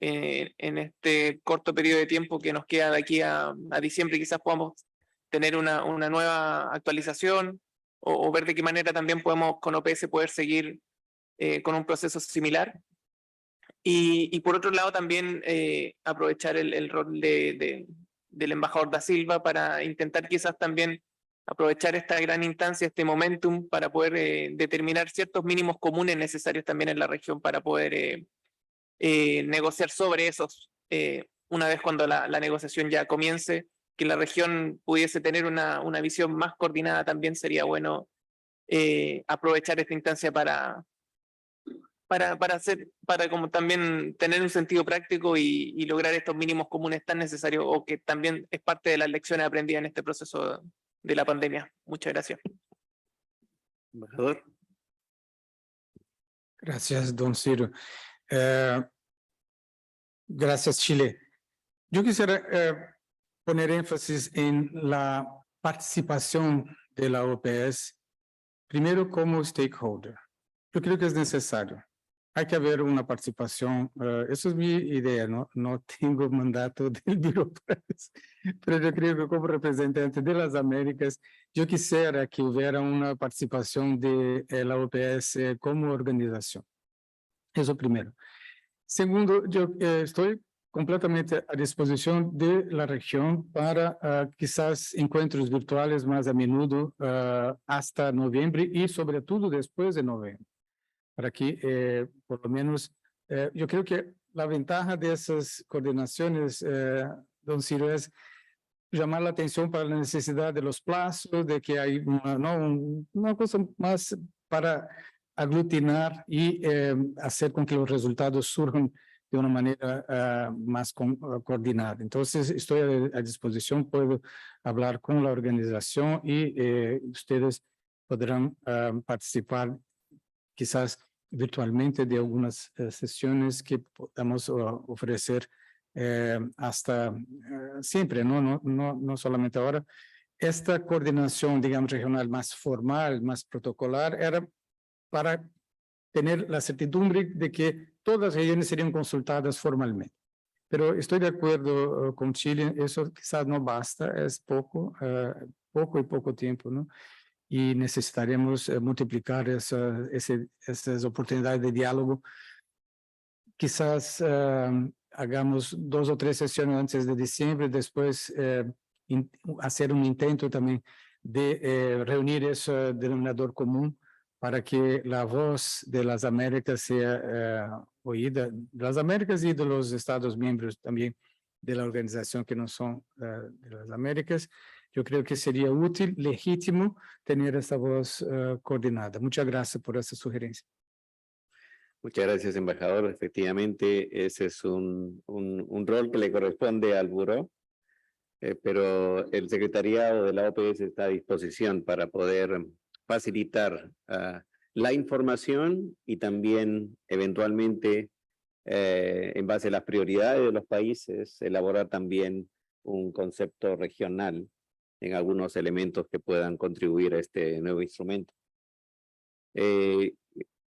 en este corto periodo de tiempo que nos queda de aquí a diciembre quizás podamos tener una nueva actualización o ver de qué manera también podemos con OPS poder seguir con un proceso similar. Y por otro lado también aprovechar el rol del embajador Da Silva para intentar quizás también aprovechar esta gran instancia, este momentum para poder determinar ciertos mínimos comunes necesarios también en la región para poder negociar sobre esos una vez cuando la negociación ya comience, que la región pudiese tener una visión más coordinada, también sería bueno aprovechar esta instancia para como también tener un sentido práctico y lograr estos mínimos comunes tan necesarios, o que también es parte de las lecciones aprendidas en este proceso de la pandemia. Muchas gracias. Embajador. Gracias, don Ciro. Gracias, Chile. Yo quisiera poner énfasis en la participación de la OPS, primero como stakeholder. Yo creo que es necesario. Hay que haber una participación, eso es mi idea, no tengo mandato del Bureau Press, pero yo creo que como representante de las Américas, yo quisiera que hubiera una participación de la OPS como organización. Eso primero. Segundo, yo estoy completamente a disposición de la región para quizás encuentros virtuales más a menudo hasta noviembre y sobre todo después de noviembre. Para que, por lo menos, yo creo que la ventaja de esas coordinaciones, don Ciro, es llamar la atención para la necesidad de los plazos, de que hay una cosa más para aglutinar y hacer con que los resultados surjan de una manera más coordinada. Entonces, estoy a disposición, puedo hablar con la organización y ustedes podrán participar quizás virtualmente de algunas sesiones que podamos ofrecer hasta siempre, no solamente ahora. Esta coordinación, digamos, regional más formal, más protocolar, era para tener la certidumbre de que todas las regiones serían consultadas formalmente. Pero estoy de acuerdo con Chile, eso quizás no basta, es poco y poco tiempo, ¿no? Y necesitaremos multiplicar esas oportunidades de diálogo. Quizás hagamos 2 o 3 sesiones antes de diciembre, después hacer un intento también de reunir ese denominador común para que la voz de las Américas sea oída, de las Américas y de los Estados miembros también de la organización que no son de las Américas. Yo creo que sería útil, legítimo, tener esta voz coordinada. Muchas gracias por esta sugerencia. Muchas gracias, embajador. Efectivamente, ese es un rol que le corresponde al buró, pero el secretariado de la OPS está a disposición para poder facilitar la información y también eventualmente, en base a las prioridades de los países, elaborar también un concepto regional en algunos elementos que puedan contribuir a este nuevo instrumento.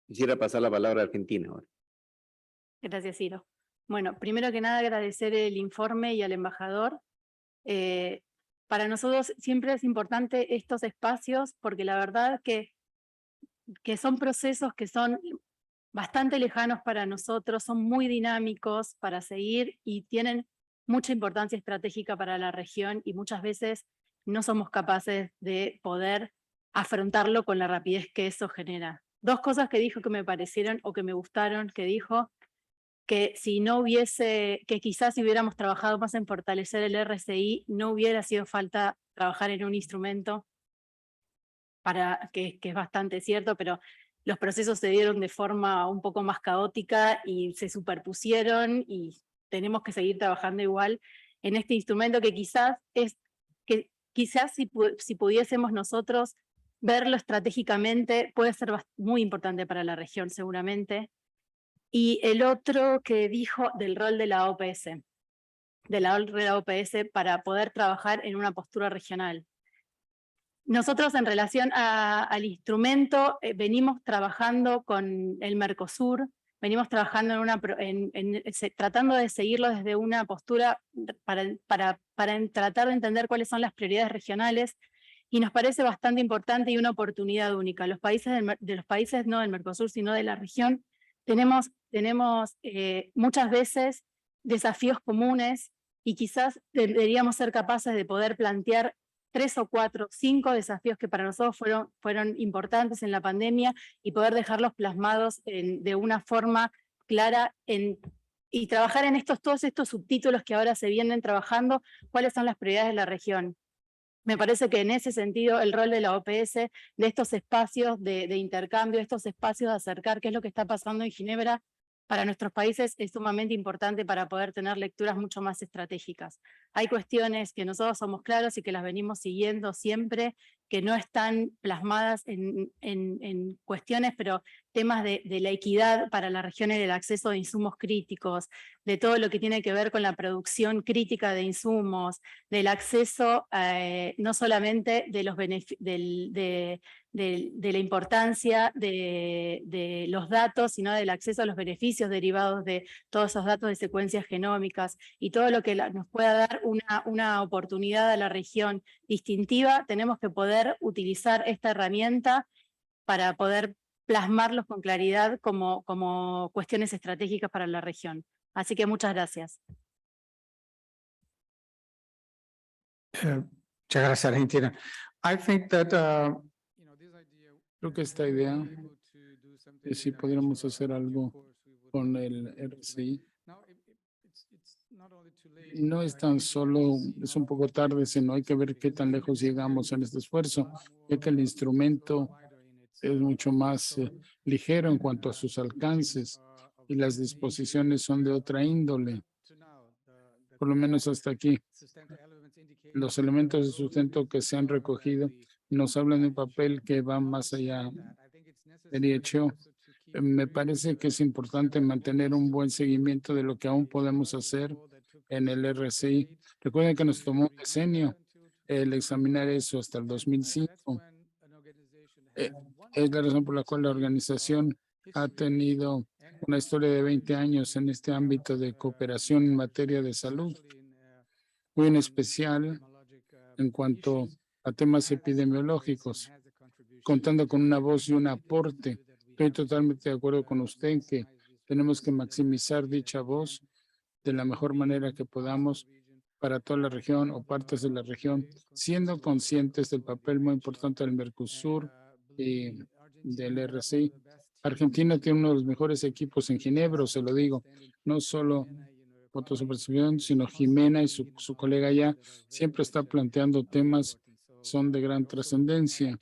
Quisiera pasar la palabra a Argentina ahora. Gracias, Ciro. Bueno, primero que nada agradecer el informe y al embajador. Para nosotros siempre es importante estos espacios porque la verdad que son procesos que son bastante lejanos para nosotros, son muy dinámicos para seguir y tienen mucha importancia estratégica para la región y muchas veces no somos capaces de poder afrontarlo con la rapidez que eso genera. 2 cosas que dijo que me parecieron o que me gustaron, que dijo que si no hubiese, que quizás si hubiéramos trabajado más en fortalecer el RCI, no hubiera sido falta trabajar en un instrumento, que es bastante cierto, pero los procesos se dieron de forma un poco más caótica y se superpusieron y tenemos que seguir trabajando igual en este instrumento que quizás si pudiésemos nosotros verlo estratégicamente puede ser muy importante para la región seguramente. Y el otro que dijo del rol de la OPS, para poder trabajar en una postura regional. Nosotros en relación al instrumento venimos trabajando con el Mercosur, venimos trabajando tratando de seguirlo desde una postura para tratar de entender cuáles son las prioridades regionales y nos parece bastante importante y una oportunidad única. Los países no del Mercosur, sino de la región, tenemos muchas veces desafíos comunes y quizás deberíamos ser capaces de poder plantear 3 o 4, 5 desafíos que para nosotros fueron importantes en la pandemia y poder dejarlos plasmados de una forma clara en y trabajar en todos estos subtítulos que ahora se vienen trabajando, cuáles son las prioridades de la región. Me parece que en ese sentido el rol de la OPS, de estos espacios de intercambio, estos espacios de acercar qué es lo que está pasando en Ginebra para nuestros países es sumamente importante para poder tener lecturas mucho más estratégicas. Hay cuestiones que nosotros somos claros y que las venimos siguiendo siempre, que no están plasmadas en cuestiones, pero temas de la equidad para la región en el acceso de insumos críticos, de todo lo que tiene que ver con la producción crítica de insumos, del acceso no solamente de los de la importancia de los datos, sino del acceso a los beneficios derivados de todos esos datos de secuencias genómicas y todo lo que nos pueda dar una oportunidad a la región distintiva. Tenemos que poder utilizar esta herramienta para poder plasmarlos con claridad como cuestiones estratégicas para la región. Así que muchas gracias. Muchas gracias, Argentina. I think that, Creo que esta idea de si pudiéramos hacer algo con el RCI no es tan solo, es un poco tarde, sino hay que ver qué tan lejos llegamos en este esfuerzo, ya que el instrumento es mucho más ligero en cuanto a sus alcances y las disposiciones son de otra índole, por lo menos hasta aquí. Los elementos de sustento que se han recogido nos hablan de un papel que va más allá. De hecho, me parece que es importante mantener un buen seguimiento de lo que aún podemos hacer en el RCI. Recuerden que nos tomó un decenio el examinar eso hasta el 2005. Es la razón por la cual la organización ha tenido una historia de 20 años en este ámbito de cooperación en materia de salud, muy en especial en cuanto a temas epidemiológicos, contando con una voz y un aporte. Estoy totalmente de acuerdo con usted en que tenemos que maximizar dicha voz de la mejor manera que podamos para toda la región o partes de la región, siendo conscientes del papel muy importante del Mercosur y del RCI. Argentina tiene uno de los mejores equipos en Ginebra, se lo digo, no solo por su participación, sino Jimena y su colega allá siempre está planteando temas que son de gran trascendencia.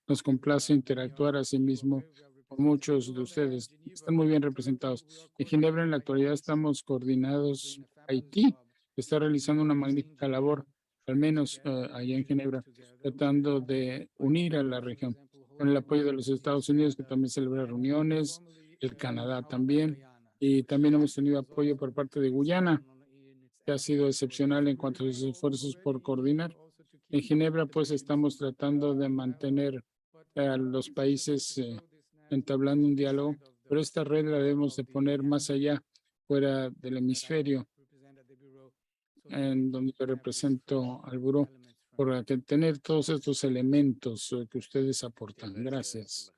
Nos complace interactuar asimismo con muchos de ustedes. Están muy bien representados. En Ginebra, en la actualidad, estamos coordinados. Haití está realizando una magnífica labor, al menos allá en Ginebra, tratando de unir a la región, con el apoyo de los Estados Unidos, que también celebra reuniones, el Canadá también, y también hemos tenido apoyo por parte de Guyana, que ha sido excepcional en cuanto a sus esfuerzos por coordinar. En Ginebra, pues, estamos tratando de mantener a los países entablando un diálogo, pero esta red la debemos de poner más allá, fuera del hemisferio, en donde yo represento al buró, por tener todos estos elementos que ustedes aportan. Gracias.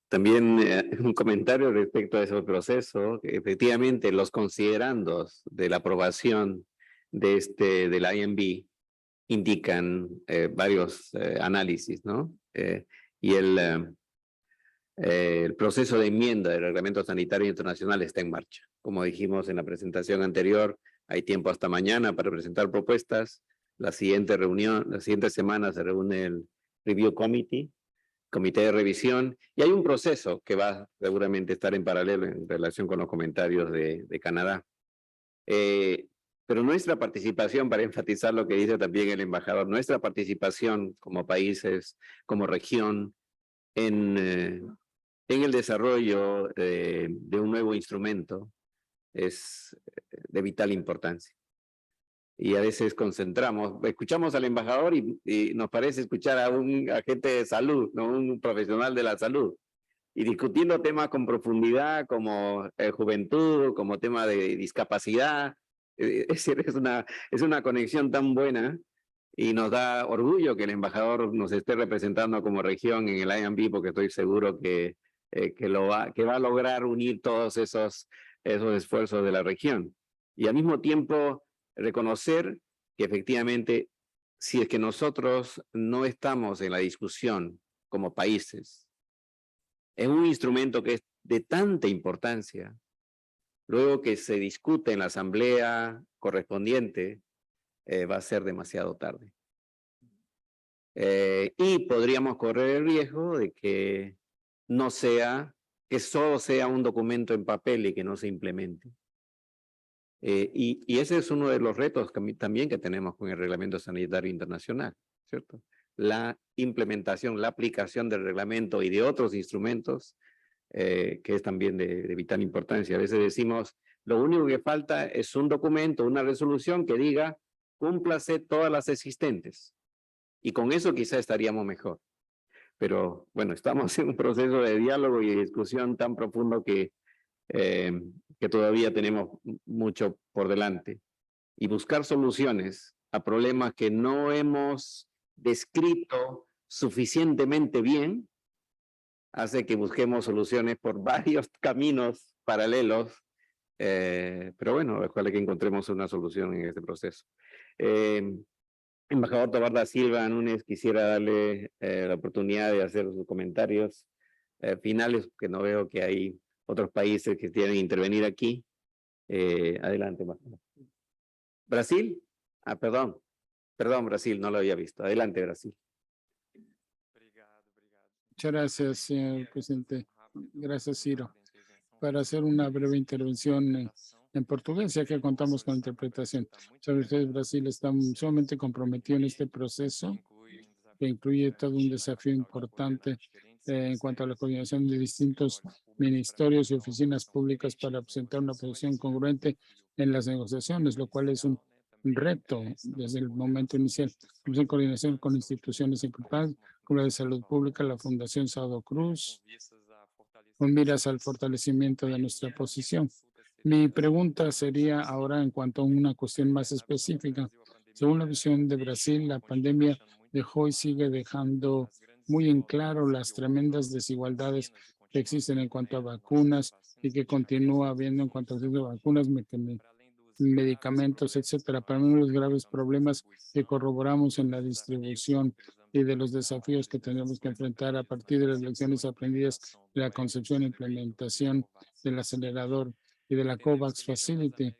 También un comentario respecto a ese proceso. Efectivamente, los considerandos de la aprobación del INB indican varios análisis, ¿no? Y el proceso de enmienda del Reglamento Sanitario Internacional está en marcha. Como dijimos en la presentación anterior, hay tiempo hasta mañana para presentar propuestas. La siguiente semana se reúne el Review Committee, Comité de Revisión, y hay un proceso que va seguramente a estar en paralelo en relación con los comentarios de Canadá. Pero nuestra participación, para enfatizar lo que dice también el embajador, nuestra participación como países, como región, en el desarrollo de un nuevo instrumento es de vital importancia. Y a veces escuchamos al embajador y nos parece escuchar a un agente de salud, ¿no? Un profesional de la salud, y discutiendo temas con profundidad como juventud, como tema de discapacidad. Es decir, es una conexión tan buena y nos da orgullo que el embajador nos esté representando como región en el INB, porque estoy seguro que va a lograr unir todos esos esfuerzos de la región. Y al mismo tiempo reconocer que efectivamente, si es que nosotros no estamos en la discusión como países, en un instrumento que es de tanta importancia, luego que se discute en la asamblea correspondiente, va a ser demasiado tarde. Y podríamos correr el riesgo de que no sea, que solo sea un documento en papel y que no se implemente. Y ese es uno de los retos también que tenemos con el Reglamento Sanitario Internacional, ¿cierto? La implementación, la aplicación del reglamento y de otros instrumentos, que es también de vital importancia. A veces decimos, lo único que falta es un documento, una resolución que diga, cúmplase todas las existentes. Y con eso quizá estaríamos mejor. Pero bueno, estamos en un proceso de diálogo y de discusión tan profundo que todavía tenemos mucho por delante. Y buscar soluciones a problemas que no hemos descrito suficientemente bien, hace que busquemos soluciones por varios caminos paralelos, pero bueno, ojalá que encontremos una solución en este proceso. Embajador Tobar da Silva Núñez, quisiera darle la oportunidad de hacer sus comentarios finales, que no veo que hay otros países que quieren intervenir aquí. Adelante, embajador. ¿Brasil? Ah, perdón, Brasil, no lo había visto. Adelante, Brasil. Muchas gracias, señor presidente. Gracias, Ciro. Para hacer una breve intervención en portugués, ya que contamos con interpretación. Sobre ustedes, Brasil está sumamente comprometido en este proceso, que incluye todo un desafío importante en cuanto a la coordinación de distintos ministerios y oficinas públicas para presentar una posición congruente en las negociaciones, lo cual es un reto desde el momento inicial. En coordinación con instituciones importantes como la de Salud Pública, la Fundación Sado Cruz, con miras al fortalecimiento de nuestra posición. Mi pregunta sería ahora en cuanto a una cuestión más específica. Según la visión de Brasil, la pandemia dejó y sigue dejando muy en claro las tremendas desigualdades que existen en cuanto a vacunas y que continúa habiendo en cuanto a vacunas, medicamentos, etcétera. Para mí, los graves problemas que corroboramos en la distribución y de los desafíos que tenemos que enfrentar a partir de las lecciones aprendidas de la concepción e implementación del acelerador y de la COVAX Facility.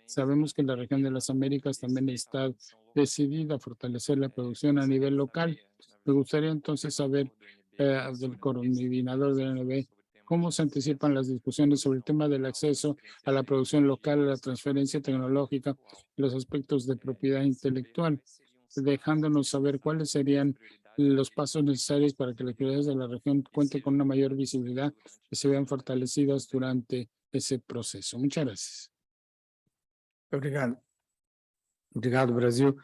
Sabemos que la región de las Américas también está decidida a fortalecer la producción a nivel local. Me gustaría entonces saber del coordinador de la ONB cómo se anticipan las discusiones sobre el tema del acceso a la producción local, a la transferencia tecnológica, los aspectos de propiedad intelectual, dejándonos saber cuáles serían los pasos necesarios para que las prioridades de la región cuenten con una mayor visibilidad y se vean fortalecidas durante ese proceso. Muchas gracias. Obrigado. Obrigado, Brasil.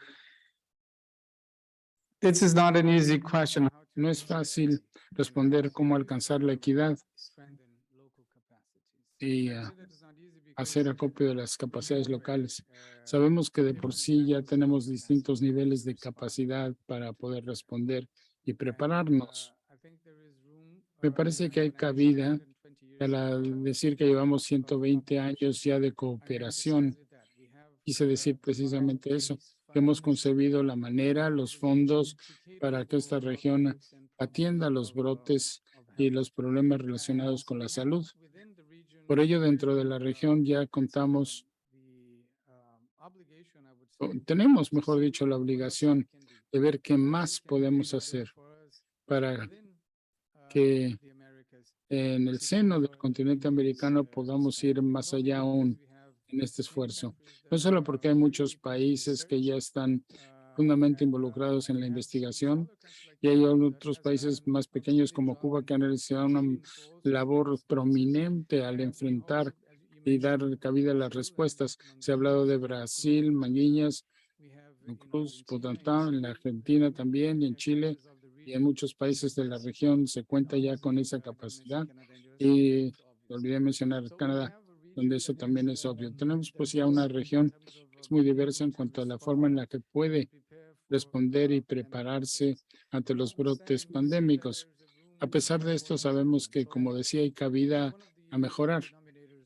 This is not an easy question. No es fácil responder cómo alcanzar la equidad y hacer acopio de las capacidades locales. Sabemos que de por sí ya tenemos distintos niveles de capacidad para poder responder y prepararnos. Me parece que hay cabida al decir que llevamos 120 años ya de cooperación. Quise decir precisamente eso, que hemos concebido la manera, los fondos para que esta región atienda los brotes y los problemas relacionados con la salud. Por ello, dentro de la región ya contamos, tenemos, mejor dicho, la obligación de ver qué más podemos hacer para que en el seno del continente americano podamos ir más allá aún en este esfuerzo. No solo porque hay muchos países que ya están profundamente involucrados en la investigación y hay otros países más pequeños como Cuba que han realizado una labor prominente al enfrentar y dar cabida a las respuestas. Se ha hablado de Brasil, Manguiñas, Cruz, Bogotá, en la Argentina también y en Chile y en muchos países de la región se cuenta ya con esa capacidad y olvidé mencionar Canadá, donde eso también es obvio. Tenemos pues ya una región que es muy diversa en cuanto a la forma en la que puede responder y prepararse ante los brotes pandémicos. A pesar de esto, sabemos que, como decía, hay cabida a mejorar.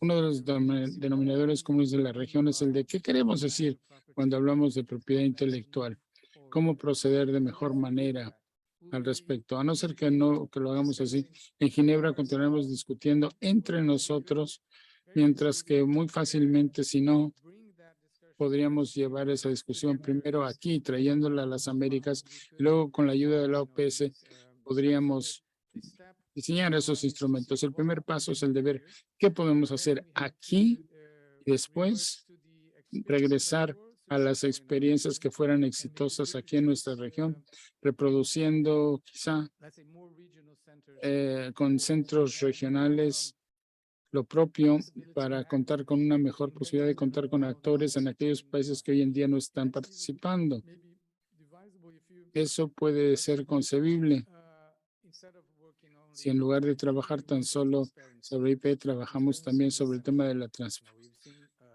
Uno de los denominadores comunes de la región es el de qué queremos decir cuando hablamos de propiedad intelectual, cómo proceder de mejor manera al respecto. A no ser que lo hagamos así, en Ginebra continuaremos discutiendo entre nosotros Mientras que muy fácilmente, si no, podríamos llevar esa discusión primero aquí, trayéndola a las Américas, y luego con la ayuda de la OPS podríamos diseñar esos instrumentos. El primer paso es el de ver qué podemos hacer aquí y después regresar a las experiencias que fueran exitosas aquí en nuestra región, reproduciendo quizá con centros regionales lo propio para contar con una mejor posibilidad de contar con actores en aquellos países que hoy en día no están participando. Eso puede ser concebible. Si en lugar de trabajar tan solo sobre IP, trabajamos también sobre el tema de la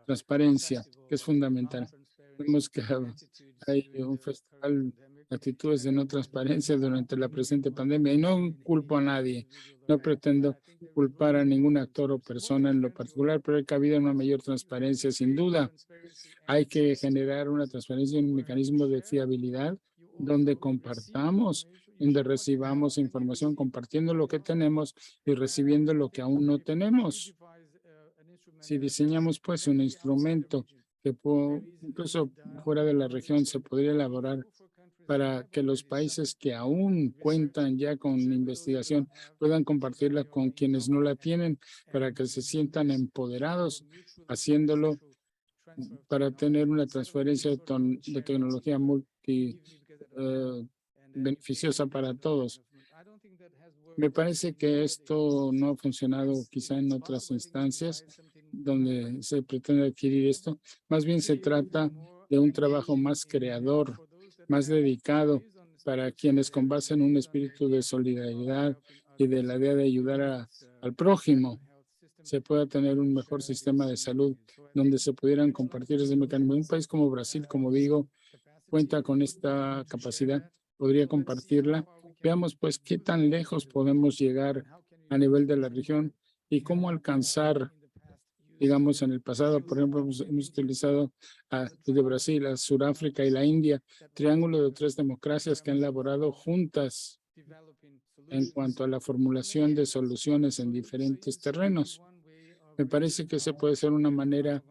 transparencia, que es fundamental. Vemos que hay un festival de actitudes de no transparencia durante la presente pandemia y no culpo a nadie, no pretendo culpar a ningún actor o persona en lo particular, pero hay que haber una mayor transparencia, sin duda. Hay que generar una transparencia y un mecanismo de fiabilidad donde compartamos, donde recibamos información, compartiendo lo que tenemos y recibiendo lo que aún no tenemos. Si diseñamos pues un instrumento que incluso fuera de la región se podría elaborar para que los países que aún cuentan ya con investigación puedan compartirla con quienes no la tienen, para que se sientan empoderados haciéndolo para tener una transferencia de tecnología beneficiosa para todos. Me parece que esto no ha funcionado quizá en otras instancias donde se pretende adquirir esto. Más bien se trata de un trabajo más creador, más dedicado para quienes con base en un espíritu de solidaridad y de la idea de ayudar al prójimo se pueda tener un mejor sistema de salud donde se pudieran compartir ese mecanismo. Un país como Brasil, como digo, cuenta con esta capacidad, podría compartirla. Veamos pues qué tan lejos podemos llegar a nivel de la región y cómo alcanzar, digamos, en el pasado, por ejemplo, hemos utilizado desde Brasil a Sudáfrica y la India, triángulo de 3 democracias que han laborado juntas en cuanto a la formulación de soluciones en diferentes terrenos. Me parece que esa puede ser una manera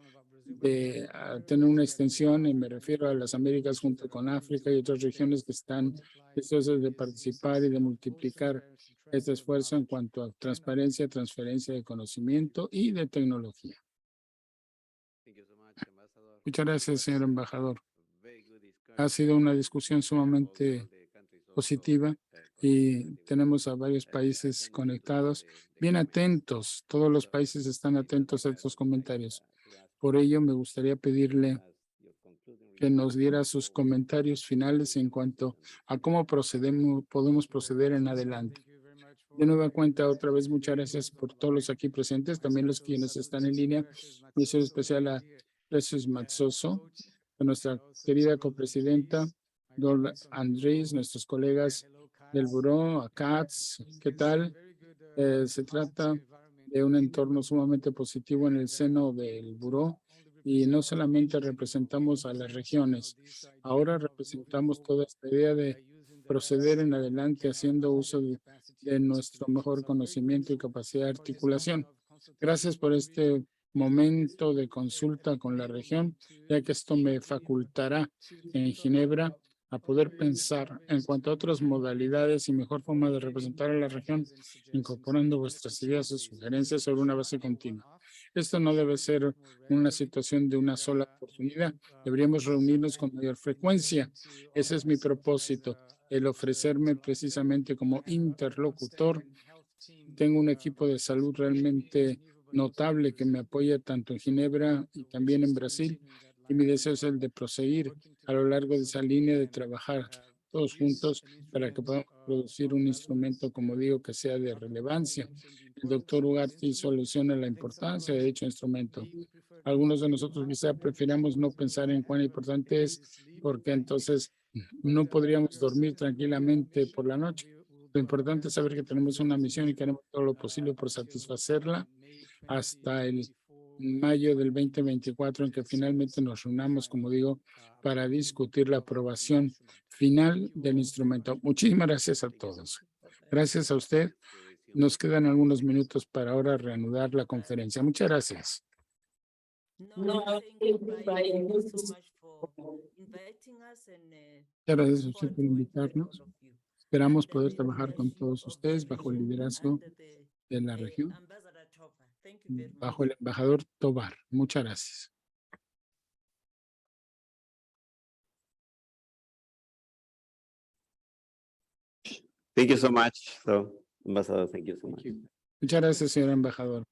de tener una extensión, y me refiero a las Américas junto con África y otras regiones que están deseosas de participar y de multiplicar este esfuerzo en cuanto a transparencia, transferencia de conocimiento y de tecnología. Muchas gracias, señor embajador. Ha sido una discusión sumamente positiva y tenemos a varios países conectados, bien atentos. Todos los países están atentos a estos comentarios. Por ello, me gustaría pedirle que nos diera sus comentarios finales en cuanto a cómo podemos proceder en adelante. De nueva cuenta, otra vez, muchas gracias por todos los aquí presentes, también los quienes están en línea. Mención especial a Jesús Matsoso, a nuestra querida copresidenta, Dol Andrés, nuestros colegas del buró, a Katz, ¿qué tal? Se trata de un entorno sumamente positivo en el seno del buró y no solamente representamos a las regiones, ahora representamos toda esta idea de proceder en adelante haciendo uso de nuestro mejor conocimiento y capacidad de articulación. Gracias por este momento de consulta con la región, ya que esto me facultará en Ginebra a poder pensar en cuanto a otras modalidades y mejor forma de representar a la región, incorporando vuestras ideas y sugerencias sobre una base continua. Esto no debe ser una situación de una sola oportunidad. Deberíamos reunirnos con mayor frecuencia. Ese es mi propósito, el ofrecerme precisamente como interlocutor. Tengo un equipo de salud realmente notable que me apoya tanto en Ginebra y también en Brasil. Y mi deseo es el de proseguir a lo largo de esa línea de trabajar todos juntos para que podamos producir un instrumento, como digo, que sea de relevancia. El doctor Ugarte soluciona la importancia de dicho instrumento. Algunos de nosotros quizá prefiramos no pensar en cuán importante es, porque entonces no podríamos dormir tranquilamente por la noche. Lo importante es saber que tenemos una misión y que haremos todo lo posible por satisfacerla hasta el mayo del 2024, en que finalmente nos reunamos, como digo, para discutir la aprobación final del instrumento. Muchísimas gracias a todos. Gracias a usted. Nos quedan algunos minutos para ahora reanudar la conferencia. Muchas gracias. No, thank you, Brian. Thank you so much for inviting us and Muchas gracias a look usted forward por to work with invitarnos. all of you. Esperamos Under poder the trabajar con leadership todos of ustedes the bajo el region, liderazgo under the, de la región, Ambassador Topa. Thank you very much. bajo el embajador Tobar. Muchas gracias. Thank you so much. So, Ambassador, thank you so much. Muchas gracias, señor embajador.